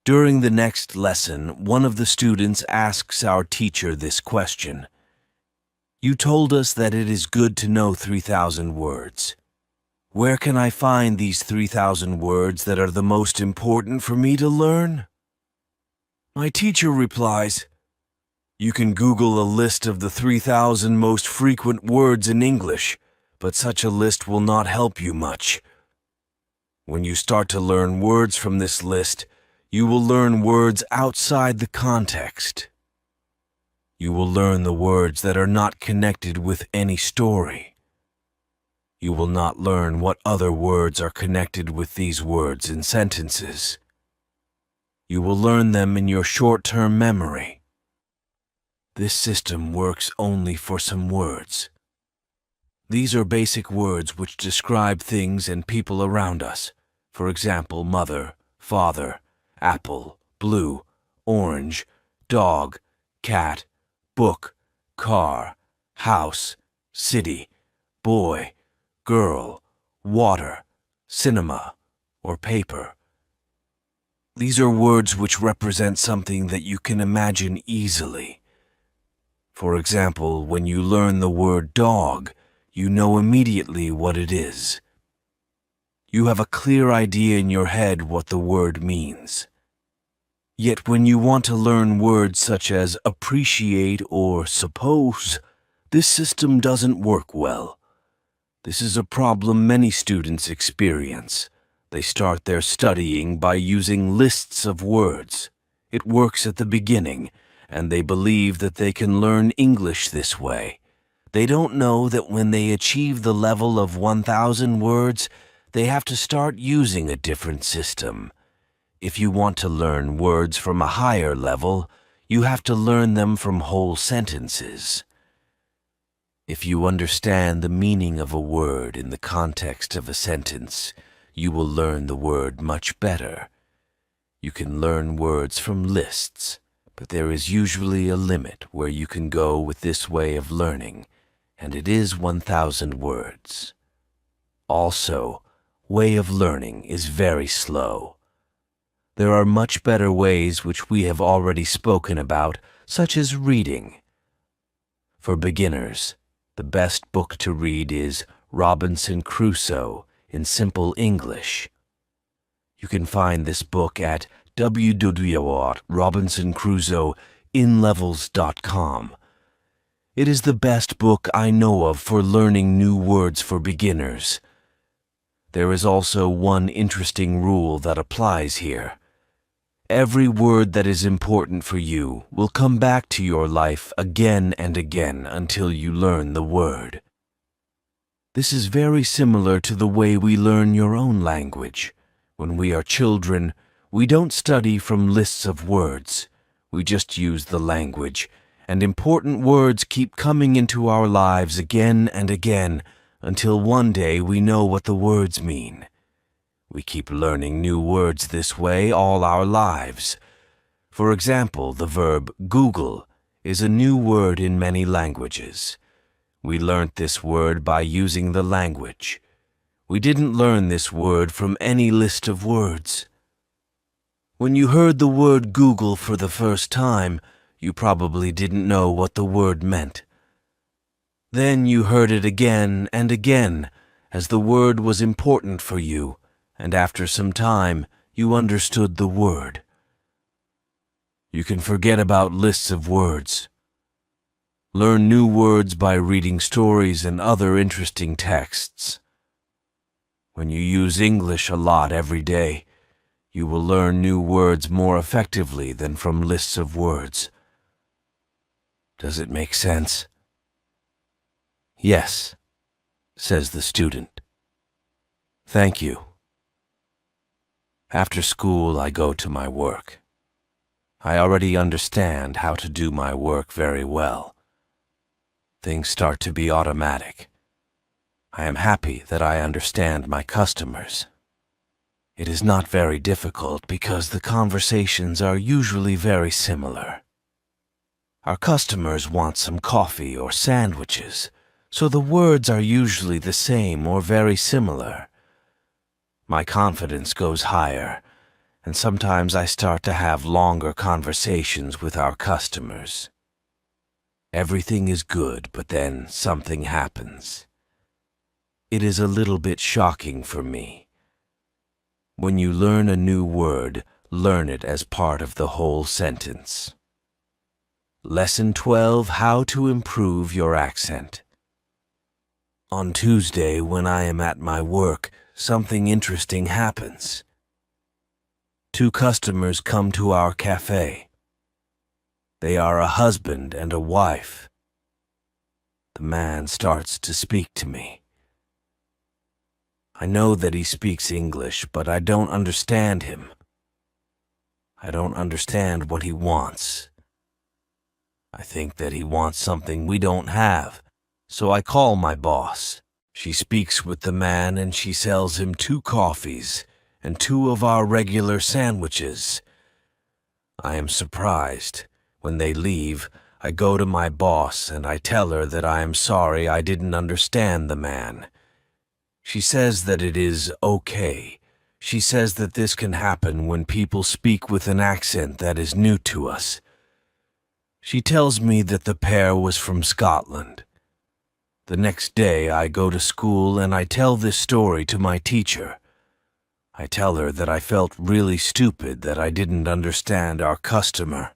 A: During the next lesson, one of the students asks our teacher this question. You told us that it is good to know 3,000 words. Where can I find these 3,000 words that are the most important for me to learn? My teacher replies, you can Google a list of the 3,000 most frequent words in English, but such a list will not help you much. When you start to learn words from this list, you will learn words outside the context. You will learn the words that are not connected with any story. You will not learn what other words are connected with these words in sentences. You will learn them in your short-term memory. This system works only for some words. These are basic words which describe things and people around us. For example, mother, father, apple, blue, orange, dog, cat, book, car, house, city, boy, girl, water, cinema, or paper. These are words which represent something that you can imagine easily. For example, when you learn the word dog, you know immediately what it is. You have a clear idea in your head what the word means. Yet when you want to learn words such as appreciate or suppose, this system doesn't work well. This is a problem many students experience. They start their studying by using lists of words. It works at the beginning, and they believe that they can learn English this way. They don't know that when they achieve the level of 1,000 words, they have to start using a different system. If you want to learn words from a higher level, you have to learn them from whole sentences. If you understand the meaning of a word in the context of a sentence, you will learn the word much better. You can learn words from lists, but there is usually a limit where you can go with this way of learning, and it is 1,000 words. Also, way of learning is very slow. There are much better ways which we have already spoken about, such as reading. For beginners, the best book to read is Robinson Crusoe in Simple English. You can find this book at www.robinsoncrusoeinlevels.com. It is the best book I know of for learning new words for beginners. There is also one interesting rule that applies here. Every word that is important for you will come back to your life again and again until you learn the word. This is very similar to the way we learn your own language. When we are children, we don't study from lists of words. We just use the language, and important words keep coming into our lives again and again until one day we know what the words mean. We keep learning new words this way all our lives. For example, the verb Google is a new word in many languages. We learnt this word by using the language. We didn't learn this word from any list of words. When you heard the word Google for the first time, you probably didn't know what the word meant. Then you heard it again and again, as the word was important for you, and after some time, you understood the word. You can forget about lists of words. Learn new words by reading stories and other interesting texts. When you use English a lot every day, you will learn new words more effectively than from lists of words. Does it make sense? Yes, says the student. Thank you. After school, I go to my work. I already understand how to do my work very well. Things start to be automatic. I am happy that I understand my customers. It is not very difficult because the conversations are usually very similar. Our customers want some coffee or sandwiches, so the words are usually the same or very similar. My confidence goes higher, and sometimes I start to have longer conversations with our customers. Everything is good, but then something happens. It is a little bit shocking for me. When you learn a new word, learn it as part of the whole sentence. Lesson 12, How to Improve Your Accent. On Tuesday, when I am at my work, something interesting happens. 2 customers come to our cafe. They are a husband and a wife. The man starts to speak to me. I know that he speaks English, but I don't understand him. I don't understand what he wants. I think that he wants something we don't have, so I call my boss. She speaks with the man and she sells him 2 coffees and 2 of our regular sandwiches. I am surprised. When they leave, I go to my boss and I tell her that I am sorry I didn't understand the man. She says that it is okay. She says that this can happen when people speak with an accent that is new to us. She tells me that the pair was from Scotland. The next day I go to school and I tell this story to my teacher. I tell her that I felt really stupid that I didn't understand our customer.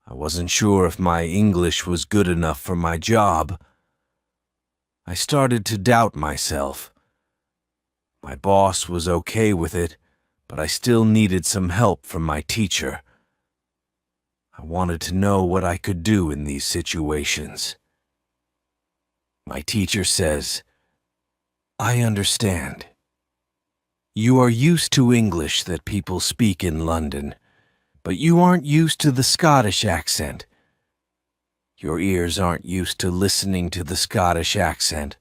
A: I wasn't sure if my English was good enough for my job. I started to doubt myself. My boss was okay with it, but I still needed some help from my teacher. I wanted to know what I could do in these situations. My teacher says, I understand. You are used to English that people speak in London, but you aren't used to the Scottish accent. Your ears aren't used to listening to the Scottish accent.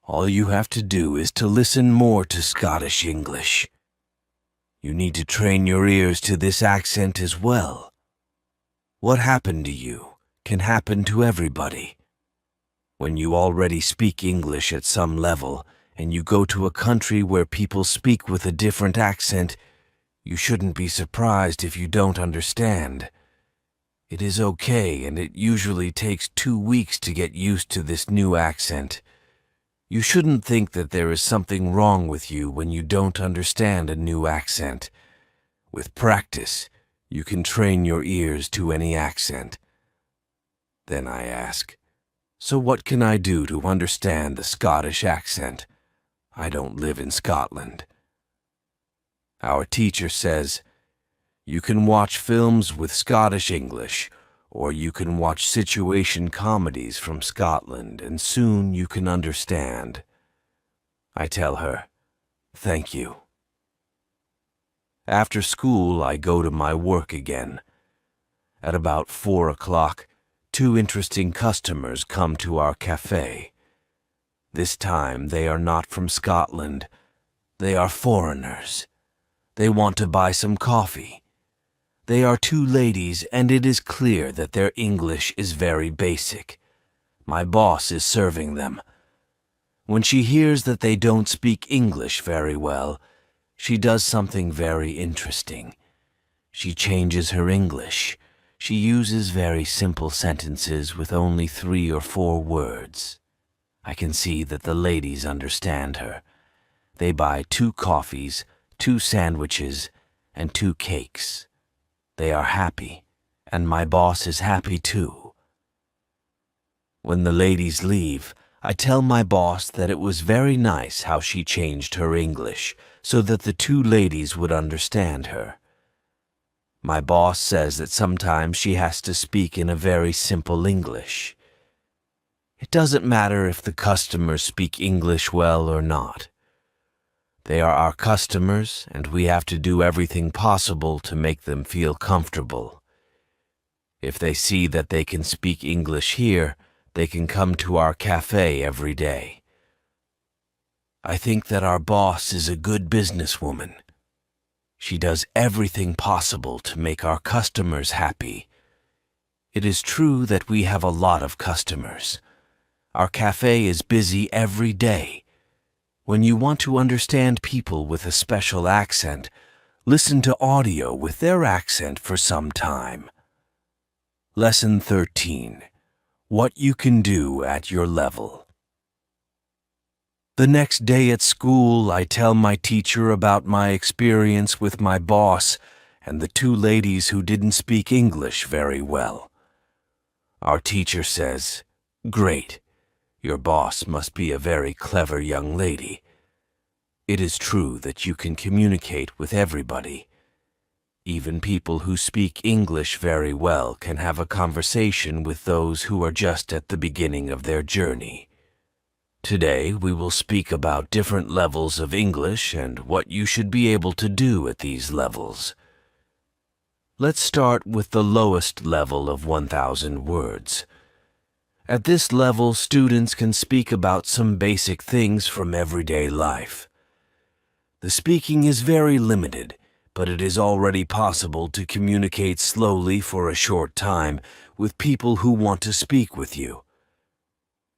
A: All you have to do is to listen more to Scottish English. You need to train your ears to this accent as well. What happened to you can happen to everybody. When you already speak English at some level and you go to a country where people speak with a different accent, you shouldn't be surprised if you don't understand. It is okay, and it usually takes 2 weeks to get used to this new accent. You shouldn't think that there is something wrong with you when you don't understand a new accent. With practice, you can train your ears to any accent. Then I ask, so what can I do to understand the Scottish accent? I don't live in Scotland. Our teacher says, you can watch films with Scottish English, or you can watch situation comedies from Scotland, and soon you can understand. I tell her, thank you. After school, I go to my work again. At about 4 o'clock, 2 interesting customers come to our cafe. This time, they are not from Scotland. They are foreigners. They want to buy some coffee. They are 2 ladies, and it is clear that their English is very basic. My boss is serving them. When she hears that they don't speak English very well, she does something very interesting. She changes her English. She uses very simple sentences with only 3 or 4 words. I can see that the ladies understand her. They buy 2 coffees, 2 sandwiches, and 2 cakes. They are happy, and my boss is happy too. When the ladies leave, I tell my boss that it was very nice how she changed her English so that the 2 ladies would understand her. My boss says that sometimes she has to speak in a very simple English. It doesn't matter if the customers speak English well or not. They are our customers, and we have to do everything possible to make them feel comfortable. If they see that they can speak English here, they can come to our cafe every day. I think that our boss is a good businesswoman. She does everything possible to make our customers happy. It is true that we have a lot of customers. Our cafe is busy every day. When you want to understand people with a special accent, Listen to audio with their accent for some time. Lesson 13. What you can do at your level. The next day at school, I tell my teacher about my experience with my boss and the two ladies who didn't speak English very well. Our teacher says, "Great. Your boss must be a very clever young lady. It is true that you can communicate with everybody. Even people who speak English very well can have a conversation with those who are just at the beginning of their journey. Today we will speak about different levels of English and what you should be able to do at these levels. Let's start with the lowest level of 1,000 words. At this level, students can speak about some basic things from everyday life. The speaking is very limited, but it is already possible to communicate slowly for a short time with people who want to speak with you.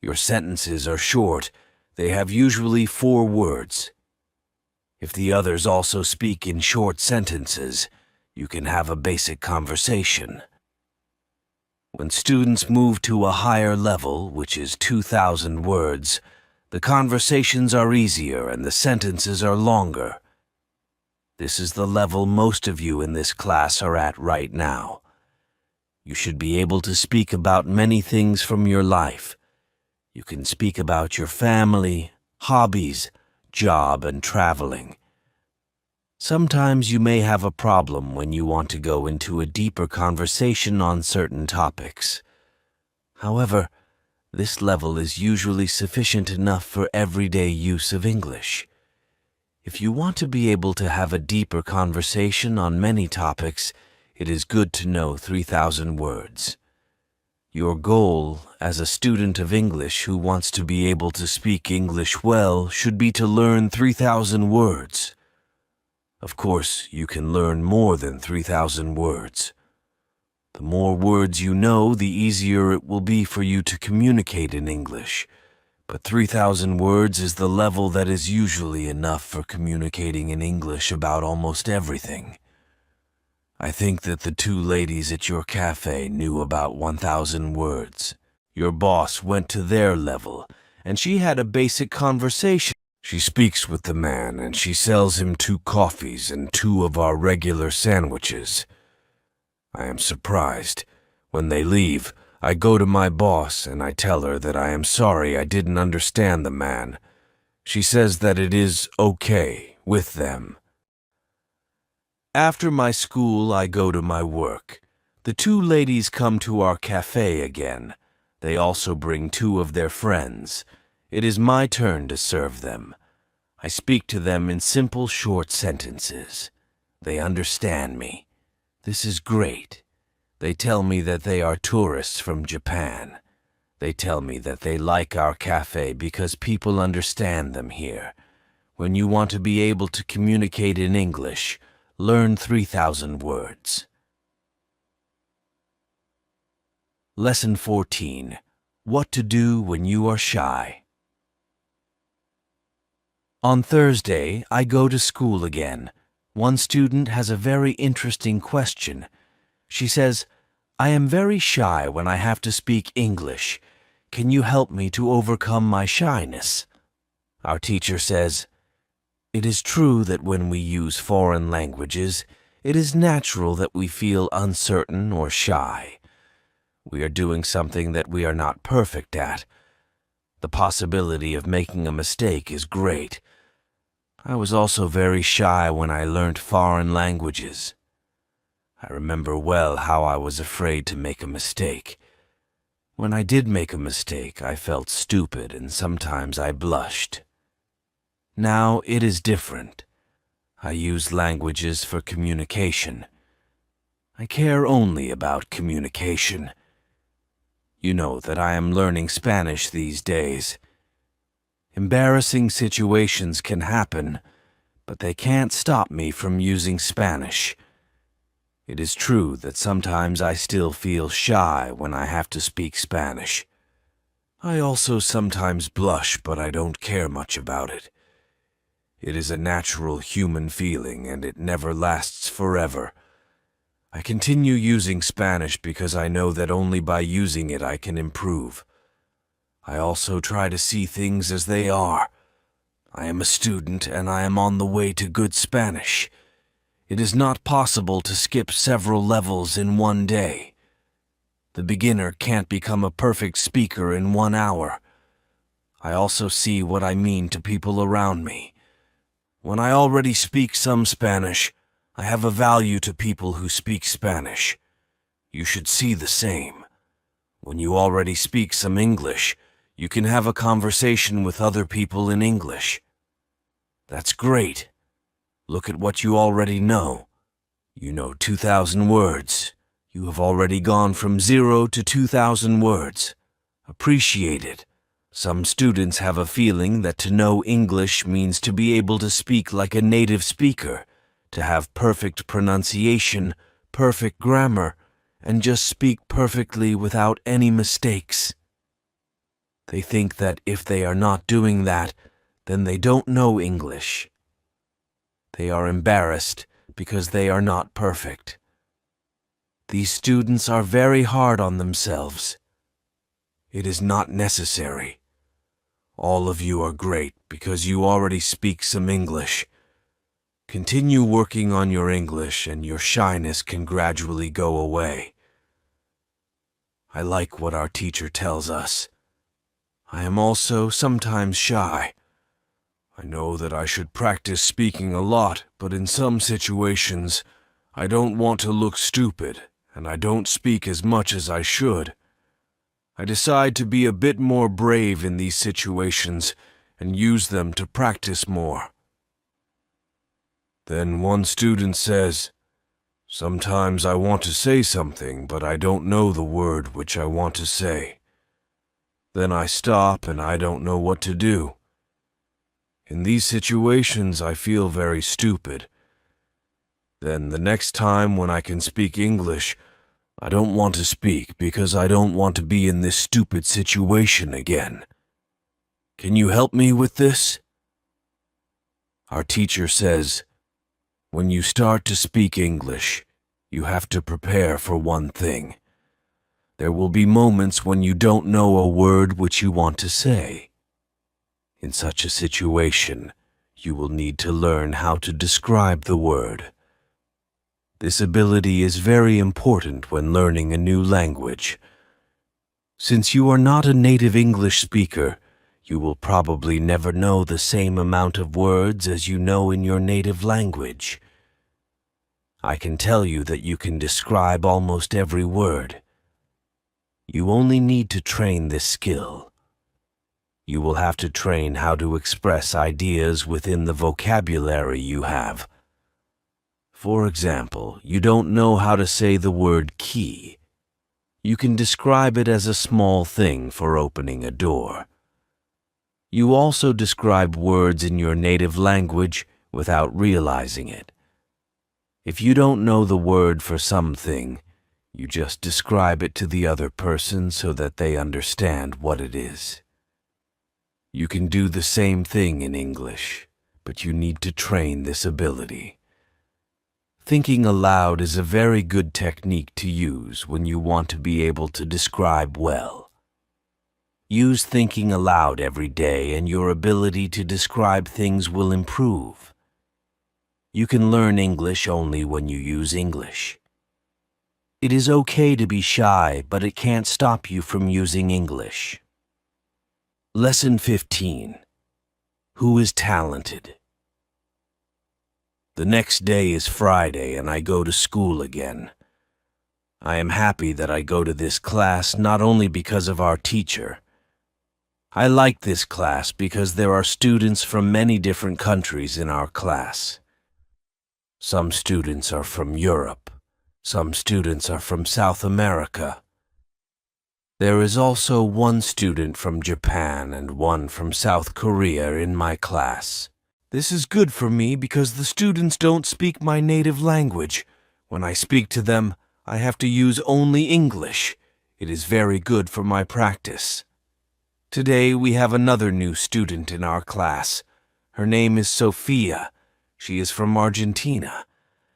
A: Your sentences are short. They have usually 4 words. If the others also speak in short sentences, you can have a basic conversation. When students move to a higher level, which is 2,000 words, the conversations are easier and the sentences are longer. This is the level most of you in this class are at right now. You should be able to speak about many things from your life. You can speak about your family, hobbies, job, and traveling. Sometimes you may have a problem when you want to go into a deeper conversation on certain topics. However, this level is usually sufficient enough for everyday use of English. If you want to be able to have a deeper conversation on many topics, it is good to know 3,000 words. Your goal as a student of English who wants to be able to speak English well should be to learn 3,000 words. Of course, you can learn more than 3,000 words. The more words you know, the easier it will be for you to communicate in English. But 3,000 words is the level that is usually enough for communicating in English about almost everything. I think that the two ladies at your cafe knew about 1,000 words. Your boss went to their level, and she had a basic conversation. She speaks with the man, and she sells him 2 coffees and 2 of our regular sandwiches. I am surprised. When they leave, I go to my boss and I tell her that I am sorry I didn't understand the man. She says that it is okay with them. After my school, I go to my work. The two ladies come to our cafe again. They also bring 2 of their friends. It is my turn to serve them. I speak to them in simple, short sentences. They understand me. This is great. They tell me that they are tourists from Japan. They tell me that they like our cafe because people understand them here. When you want to be able to communicate in English, learn 3,000 words. Lesson 14. What to do when you are shy. On Thursday, I go to school again. One student has a very interesting question. She says, "I am very shy when I have to speak English. Can you help me to overcome my shyness?" Our teacher says, "It is true that when we use foreign languages, it is natural that we feel uncertain or shy. We are doing something that we are not perfect at. The possibility of making a mistake is great. I was also very shy when I learnt foreign languages. I remember well how I was afraid to make a mistake. When I did make a mistake, I felt stupid and sometimes I blushed. Now it is different. I use languages for communication. I care only about communication. You know that I am learning Spanish these days. Embarrassing situations can happen, but they can't stop me from using Spanish. It is true that sometimes I still feel shy when I have to speak Spanish. I also sometimes blush, but I don't care much about it. It is a natural human feeling, and it never lasts forever. I continue using Spanish because I know that only by using it I can improve. I also try to see things as they are. I am a student, and I am on the way to good Spanish. It is not possible to skip several levels in one day. The beginner can't become a perfect speaker in 1 hour. I also see what I mean to people around me. When I already speak some Spanish, I have a value to people who speak Spanish. You should see the same. When you already speak some English, you can have a conversation with other people in English. That's great. Look at what you already know. You know 2,000 words. You have already gone from 0 to 2,000 words. Appreciate it. Some students have a feeling that to know English means to be able to speak like a native speaker, to have perfect pronunciation, perfect grammar, and just speak perfectly without any mistakes. They think that if they are not doing that, then they don't know English. They are embarrassed because they are not perfect. These students are very hard on themselves. It is not necessary. All of you are great because you already speak some English. Continue working on your English and your shyness can gradually go away. I like what our teacher tells us. I am also sometimes shy. I know that I should practice speaking a lot, but in some situations, I don't want to look stupid, and I don't speak as much as I should. I decide to be a bit more brave in these situations and use them to practice more. Then one student says, "Sometimes I want to say something, but I don't know the word which I want to say. Then I stop and I don't know what to do. In these situations, I feel very stupid. Then the next time when I can speak English, I don't want to speak because I don't want to be in this stupid situation again. Can you help me with this?" Our teacher says, when you start to speak English, you have to prepare for one thing. There will be moments when you don't know a word which you want to say. In such a situation, you will need to learn how to describe the word. This ability is very important when learning a new language. Since you are not a native English speaker, you will probably never know the same amount of words as you know in your native language. I can tell you that you can describe almost every word. You only need to train this skill. You will have to train how to express ideas within the vocabulary you have. For example, you don't know how to say the word key. You can describe it as a small thing for opening a door. You also describe words in your native language without realizing it. If you don't know the word for something, you just describe it to the other person so that they understand what it is. You can do the same thing in English, but you need to train this ability. Thinking aloud is a very good technique to use when you want to be able to describe well. Use thinking aloud every day and your ability to describe things will improve. You can learn English only when you use English. It is okay to be shy, but it can't stop you from using English. Lesson 15. Who is talented? The next day is Friday and I go to school again. I am happy that I go to this class not only because of our teacher. I like this class because there are students from many different countries in our class. Some students are from Europe. Some students are from South America. There is also one student from Japan and one from South Korea in my class. This is good for me because the students don't speak my native language. When I speak to them, I have to use only English. It is very good for my practice. Today we have another new student in our class. Her name is Sophia. She is from Argentina.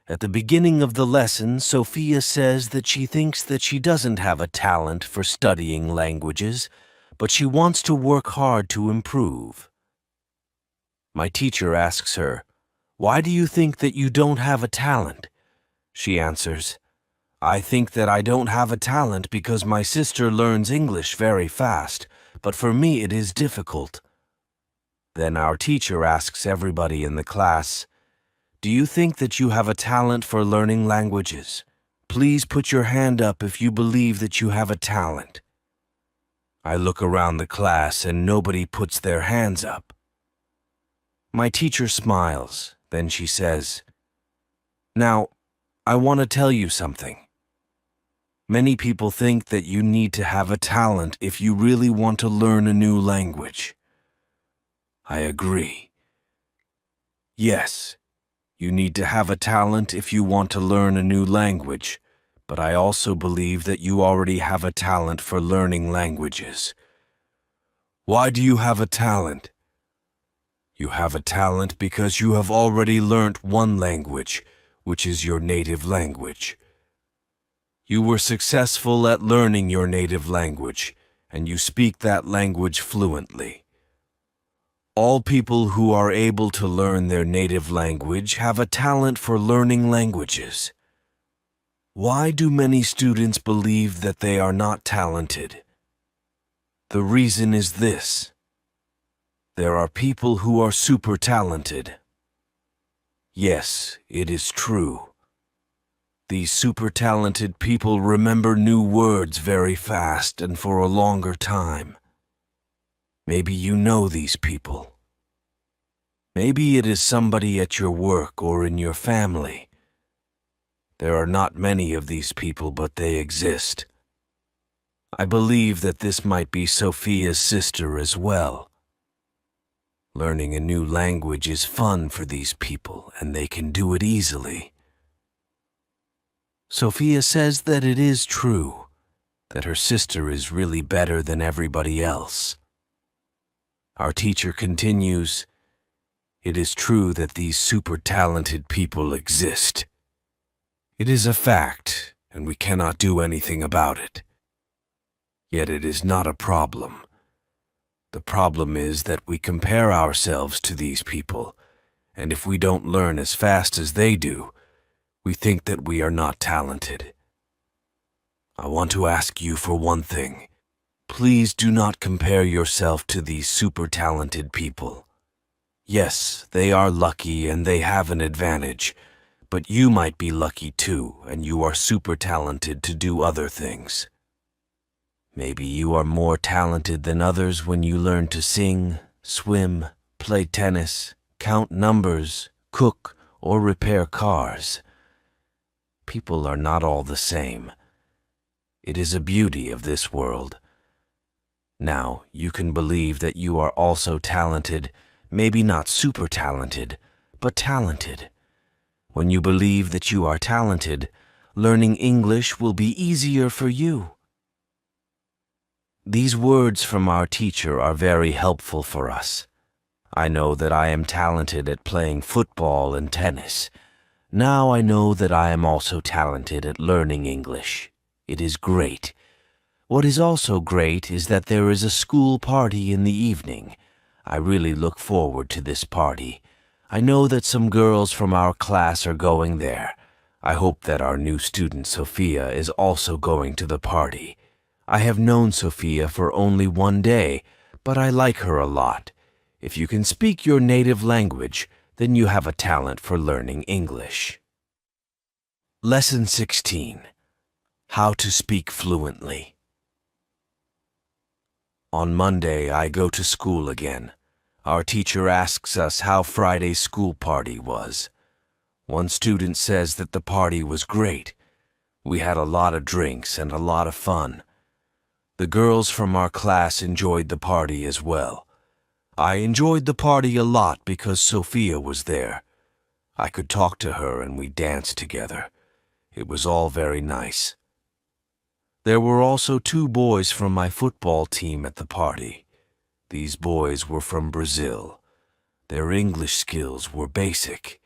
A: At the beginning of the lesson, Sophia says that she thinks that she doesn't have a talent for studying languages, but she wants to work hard to improve. My teacher asks her, "Why do you think that you don't have a talent?" She answers, "I think that I don't have a talent because my sister learns English very fast, but for me it is difficult." Then our teacher asks everybody in the class, "Do you think that you have a talent for learning languages? Please put your hand up if you believe that you have a talent." I look around the class and nobody puts their hands up. My teacher smiles, then she says, "Now, I want to tell you something. Many people think that you need to have a talent if you really want to learn a new language. I agree. Yes, you need to have a talent if you want to learn a new language, but I also believe that you already have a talent for learning languages. Why do you have a talent? You have a talent because you have already learnt one language, which is your native language. You were successful at learning your native language, and you speak that language fluently. All people who are able to learn their native language have a talent for learning languages. Why do many students believe that they are not talented? The reason is this. There are people who are super talented. Yes, it is true. These super talented people remember new words very fast and for a longer time. Maybe you know these people. Maybe it is somebody at your work or in your family. There are not many of these people, but they exist. I believe that this might be Sophia's sister as well. Learning a new language is fun for these people, and they can do it easily. Sophia says that it is true, that her sister is really better than everybody else. Our teacher continues, "It is true that these super talented people exist. It is a fact, and we cannot do anything about it. Yet it is not a problem. The problem is that we compare ourselves to these people, and if we don't learn as fast as they do, we think that we are not talented. I want to ask you for one thing. Please do not compare yourself to these super talented people. Yes, they are lucky and they have an advantage, but you might be lucky too, and you are super talented to do other things. Maybe you are more talented than others when you learn to sing, swim, play tennis, count numbers, cook, or repair cars. People are not all the same. It is a beauty of this world. Now, you can believe that you are also talented, maybe not super talented, but talented. When you believe that you are talented, learning English will be easier for you. These words from our teacher are very helpful for us. I know that I am talented at playing football and tennis. Now I know that I am also talented at learning English. It is great. What is also great is that there is a school party in the evening. I really look forward to this party. I know that some girls from our class are going there. I hope that our new student Sophia is also going to the party. I have known Sophia for only one day, but I like her a lot. If you can speak your native language, then you have a talent for learning English. Lesson 16. How to speak fluently. On Monday, I go to school again. Our teacher asks us how Friday's school party was. One student says that the party was great. We had a lot of drinks and a lot of fun. The girls from our class enjoyed the party as well. I enjoyed the party a lot because Sophia was there. I could talk to her and we danced together. It was all very nice. There were also 2 boys from my football team at the party. These boys were from Brazil. Their English skills were basic.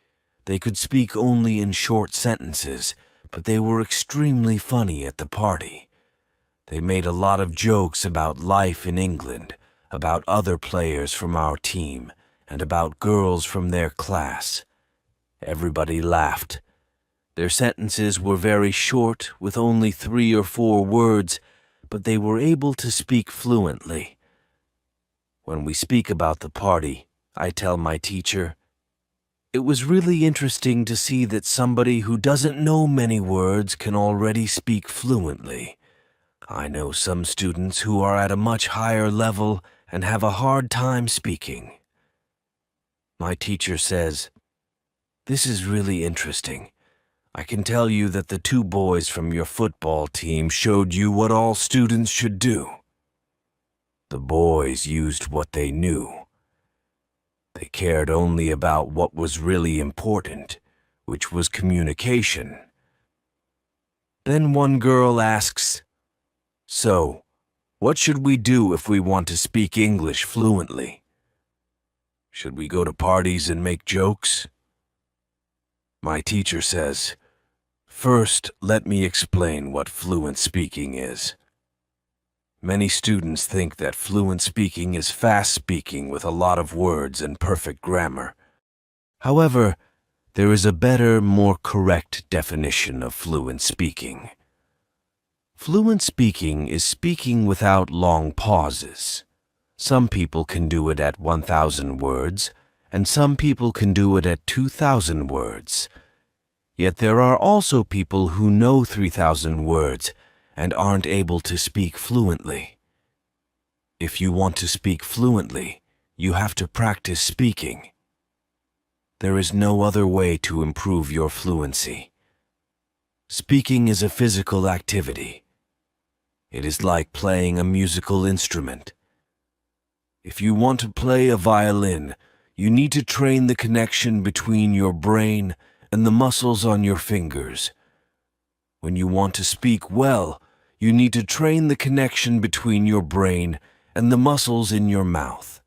A: They could speak only in short sentences, but they were extremely funny at the party. They made a lot of jokes about life in England, about other players from our team, and about girls from their class. Everybody laughed. Their sentences were very short, with only 3 or 4 words, but they were able to speak fluently. When we speak about the party, I tell my teacher, "It was really interesting to see that somebody who doesn't know many words can already speak fluently. I know some students who are at a much higher level and have a hard time speaking." My teacher says, "This is really interesting. I can tell you that the 2 boys from your football team showed you what all students should do." The boys used what they knew. They cared only about what was really important, which was communication. Then one girl asks, "So, what should we do if we want to speak English fluently? Should we go to parties and make jokes?" My teacher says, "First, let me explain what fluent speaking is. Many students think that fluent speaking is fast speaking with a lot of words and perfect grammar. However, there is a better, more correct definition of fluent speaking. Fluent speaking is speaking without long pauses. Some people can do it at 1,000 words, and some people can do it at 2,000 words. Yet there are also people who know 3,000 words and aren't able to speak fluently. If you want to speak fluently, you have to practice speaking. There is no other way to improve your fluency. Speaking is a physical activity. It is like playing a musical instrument. If you want to play a violin, you need to train the connection between your brain and the muscles on your fingers. When you want to speak well, you need to train the connection between your brain and the muscles in your mouth.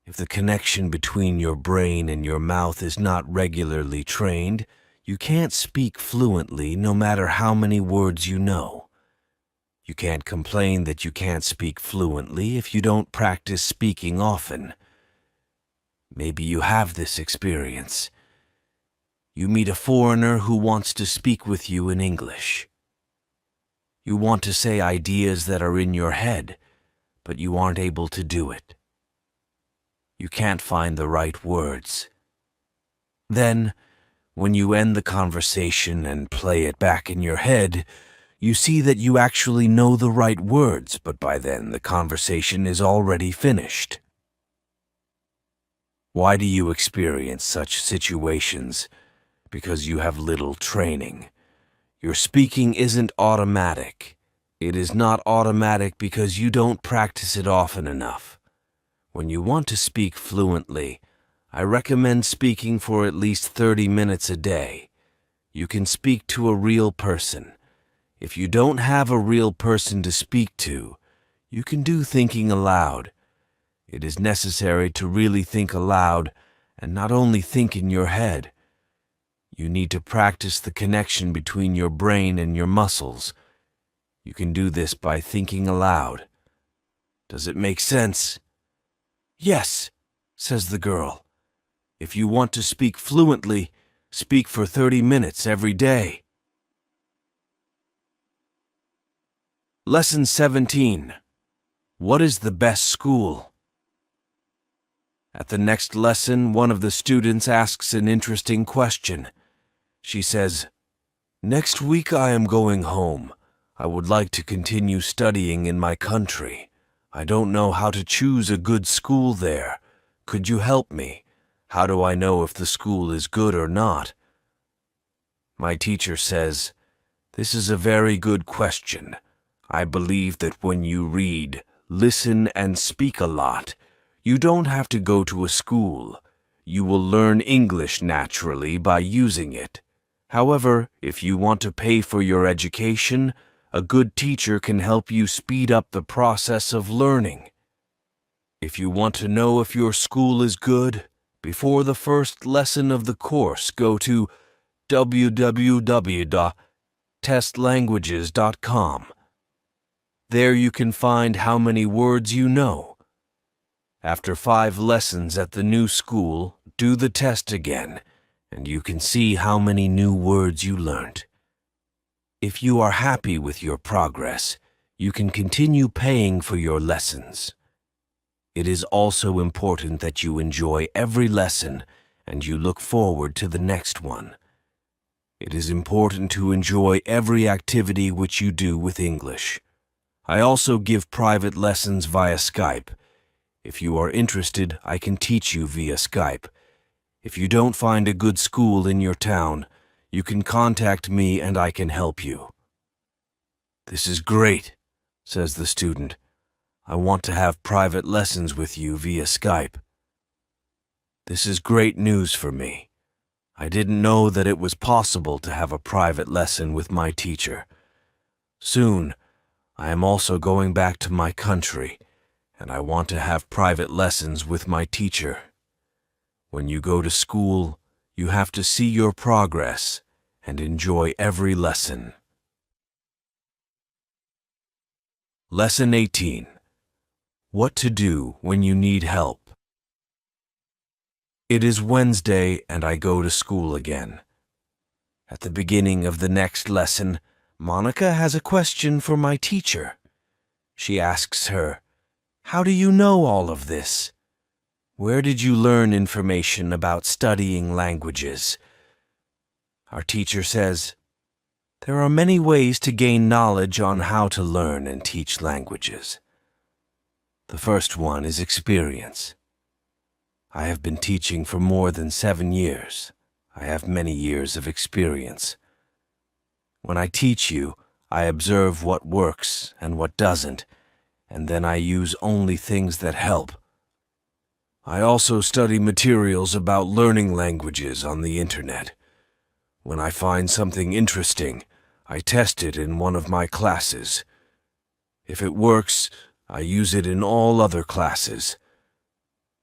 A: If the connection between your brain and your mouth is not regularly trained, you can't speak fluently no matter how many words you know. You can't complain that you can't speak fluently if you don't practice speaking often. Maybe you have this experience. You meet a foreigner who wants to speak with you in English. You want to say ideas that are in your head, but you aren't able to do it. You can't find the right words. Then, when you end the conversation and play it back in your head, you see that you actually know the right words, but by then the conversation is already finished. Why do you experience such situations? Because you have little training. Your speaking isn't automatic. It is not automatic because you don't practice it often enough. When you want to speak fluently, I recommend speaking for at least 30 minutes a day. You can speak to a real person. If you don't have a real person to speak to, you can do thinking aloud. It is necessary to really think aloud and not only think in your head. You need to practice the connection between your brain and your muscles. You can do this by thinking aloud. Does it make sense? "Yes," says the girl. "If you want to speak fluently, speak for 30 minutes every day." Lesson 17. What is the best school? At the next lesson, one of the students asks an interesting question. She says, "Next week I am going home. I would like to continue studying in my country. I don't know how to choose a good school there. Could you help me? How do I know if the school is good or not?" My teacher says, "This is a very good question. I believe that when you read, listen, and speak a lot, you don't have to go to a school. You will learn English naturally by using it. However, if you want to pay for your education, a good teacher can help you speed up the process of learning. If you want to know if your school is good, Before the first lesson of the course, go to www.testlanguages.com. There you can find how many words you know. After 5 lessons at the new school, do the test again, and you can see how many new words you learned. If you are happy with your progress, you can continue paying for your lessons. It is also important that you enjoy every lesson and you look forward to the next one. It is important to enjoy every activity which you do with English. I also give private lessons via Skype. If you are interested, I can teach you via Skype. If you don't find a good school in your town, you can contact me and I can help you. This is great, says the student. I want to have private lessons with you via Skype. This is great news for me. I didn't know that it was possible to have a private lesson with my teacher. Soon, I am also going back to my country, and I want to have private lessons with my teacher. When you go to school, you have to see your progress and enjoy every lesson. Lesson 18. What to do when you need help. It is Wednesday and I go to school again. At the beginning of the next lesson, Monica has a question for my teacher. She asks her, "How do you know all of this? Where did you learn information about studying languages?" Our teacher says, "There are many ways to gain knowledge on how to learn and teach languages. The first one is experience. I have been teaching for more than 7 years. I have many years of experience. When I teach you, I observe what works and what doesn't, and then I use only things that help. I also study materials about learning languages on the internet. When I find something interesting, I test it in one of my classes. If it works, I use it in all other classes.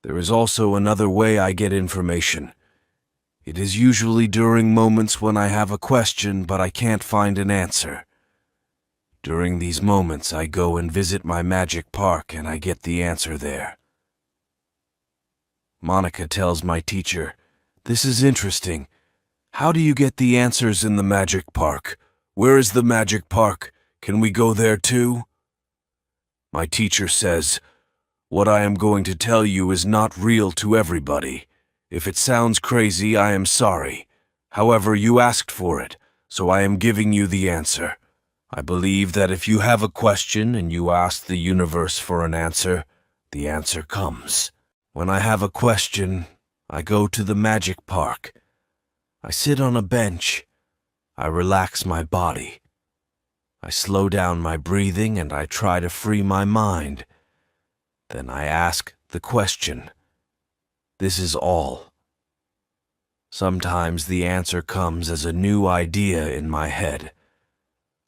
A: There is also another way I get information. It is usually during moments when I have a question but I can't find an answer. During these moments, I go and visit my magic park and I get the answer there." Monica tells my teacher, "This is interesting. How do you get the answers in the magic park? Where is the magic park? Can we go there too?" My teacher says, "What I am going to tell you is not real to everybody. If it sounds crazy, I am sorry. However, you asked for it, so I am giving you the answer. I believe that if you have a question and you ask the universe for an answer, the answer comes. When I have a question, I go to the magic park. I sit on a bench. I relax my body. I slow down my breathing and I try to free my mind. Then I ask the question. This is all. Sometimes the answer comes as a new idea in my head.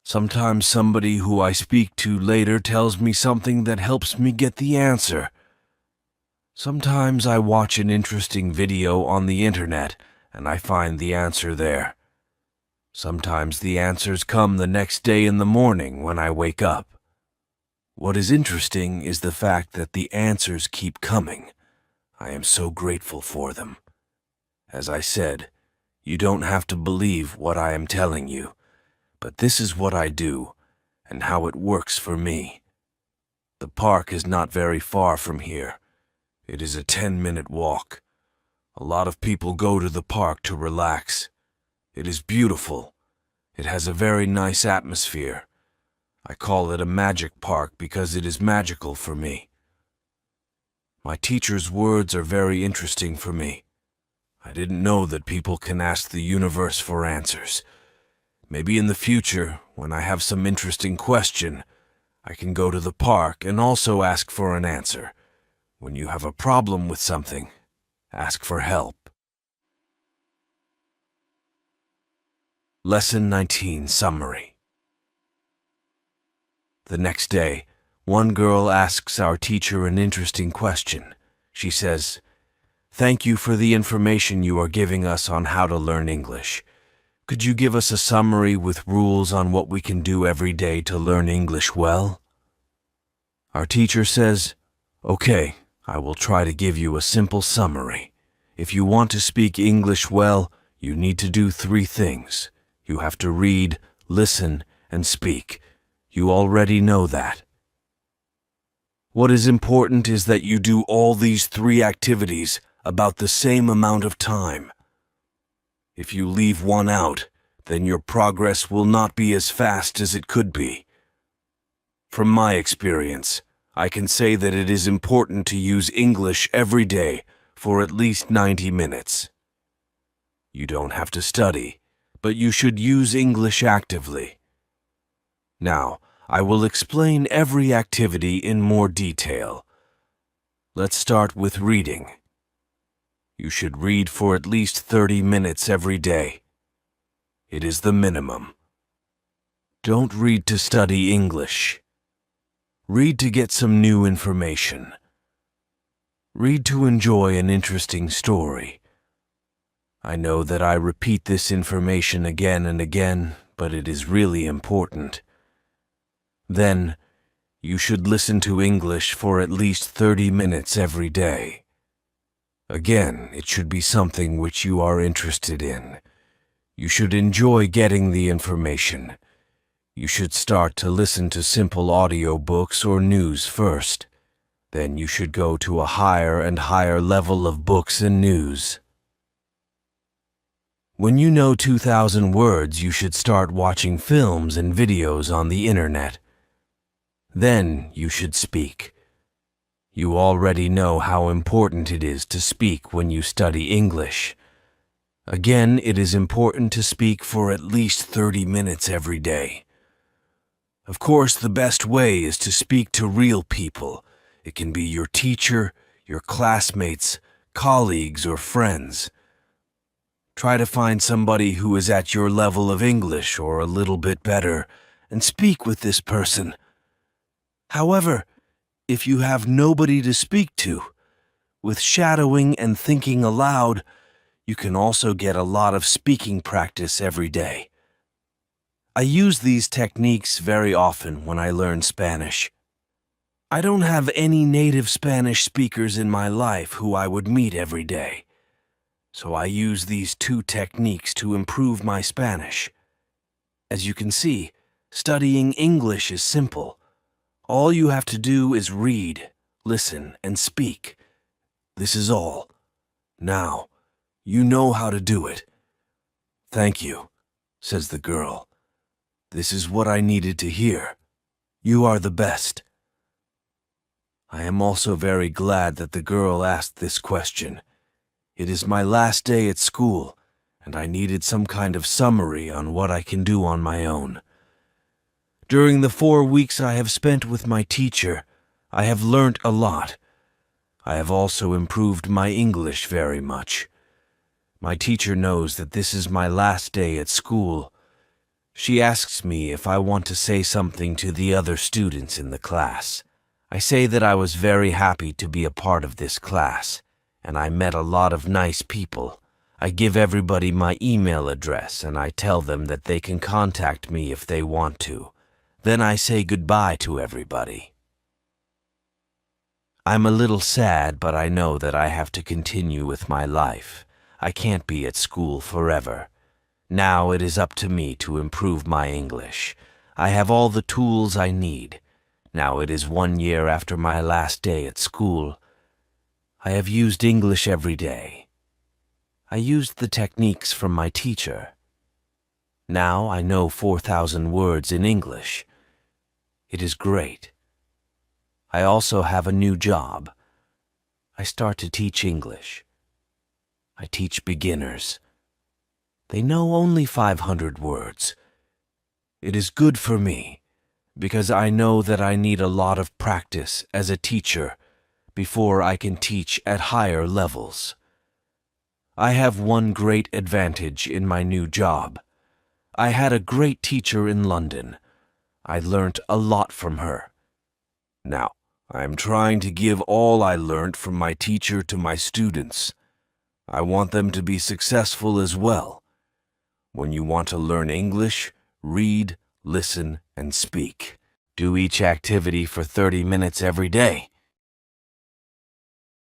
A: Sometimes somebody who I speak to later tells me something that helps me get the answer. Sometimes I watch an interesting video on the internet and I find the answer there. Sometimes the answers come the next day in the morning when I wake up. What is interesting is the fact that the answers keep coming. I am so grateful for them. As I said, you don't have to believe what I am telling you, but this is what I do and how it works for me. The park is not very far from here. It is a 10-minute walk. A lot of people go to the park to relax. It is beautiful. It has a very nice atmosphere. I call it a magic park because it is magical for me. My teacher's words are very interesting for me. I didn't know that people can ask the universe for answers. Maybe in the future, when I have some interesting question, I can go to the park and also ask for an answer. When you have a problem with something, ask for help. Lesson 19 Summary. The next day, one girl asks our teacher an interesting question. She says, Thank you for the information you are giving us on how to learn English. Could you give us a summary with rules on what we can do every day to learn English well? Our teacher says, "Okay, I will try to give you a simple summary. If you want to speak English well, you need to do 3 things. You have to read, listen, and speak. You already know that. What is important is that you do all these 3 activities about the same amount of time. If you leave one out, then your progress will not be as fast as it could be. From my experience, I can say that it is important to use English every day for at least 90 minutes. You don't have to study, but you should use English actively. Now, I will explain every activity in more detail. Let's start with reading. You should read for at least 30 minutes every day. It is the minimum. Don't read to study English. Read to get some new information. Read to enjoy an interesting story. I know that I repeat this information again and again, but it is really important. Then, you should listen to English for at least 30 minutes every day. Again, it should be something which you are interested in. You should enjoy getting the information. You should start to listen to simple audiobooks or news first. Then you should go to a higher and higher level of books and news. When you know 2,000 words, you should start watching films and videos on the internet. Then you should speak. You already know how important it is to speak when you study English. Again, it is important to speak for at least 30 minutes every day. Of course, the best way is to speak to real people. It can be your teacher, your classmates, colleagues, or friends. Try to find somebody who is at your level of English or a little bit better, and speak with this person. However, if you have nobody to speak to, with shadowing and thinking aloud, you can also get a lot of speaking practice every day. I use these techniques very often when I learn Spanish. I don't have any native Spanish speakers in my life who I would meet every day, so I use these 2 techniques to improve my Spanish. As you can see, studying English is simple. All you have to do is read, listen, and speak. This is all. Now, you know how to do it. "Thank you," says the girl. "This is what I needed to hear. You are the best." I am also very glad that the girl asked this question. It is my last day at school, and I needed some kind of summary on what I can do on my own. During the 4 weeks I have spent with my teacher, I have learnt a lot. I have also improved my English very much. My teacher knows that this is my last day at school. She asks me if I want to say something to the other students in the class. I say that I was very happy to be a part of this class, and I met a lot of nice people. I give everybody my email address, and I tell them that they can contact me if they want to. Then I say goodbye to everybody. I'm a little sad, but I know that I have to continue with my life. I can't be at school forever. Now it is up to me to improve my English. I have all the tools I need. Now it is 1 year after my last day at school. I have used English every day. I used the techniques from my teacher. Now I know 4,000 words in English. It is great. I also have a new job. I start to teach English. I teach beginners. They know only 500 words. It is good for me, because I know that I need a lot of practice as a teacher before I can teach at higher levels. I have one great advantage in my new job. I had a great teacher in London. I learnt a lot from her. Now, I am trying to give all I learnt from my teacher to my students. I want them to be successful as well. When you want to learn English, read, listen, and speak. Do each activity for 30 minutes every day.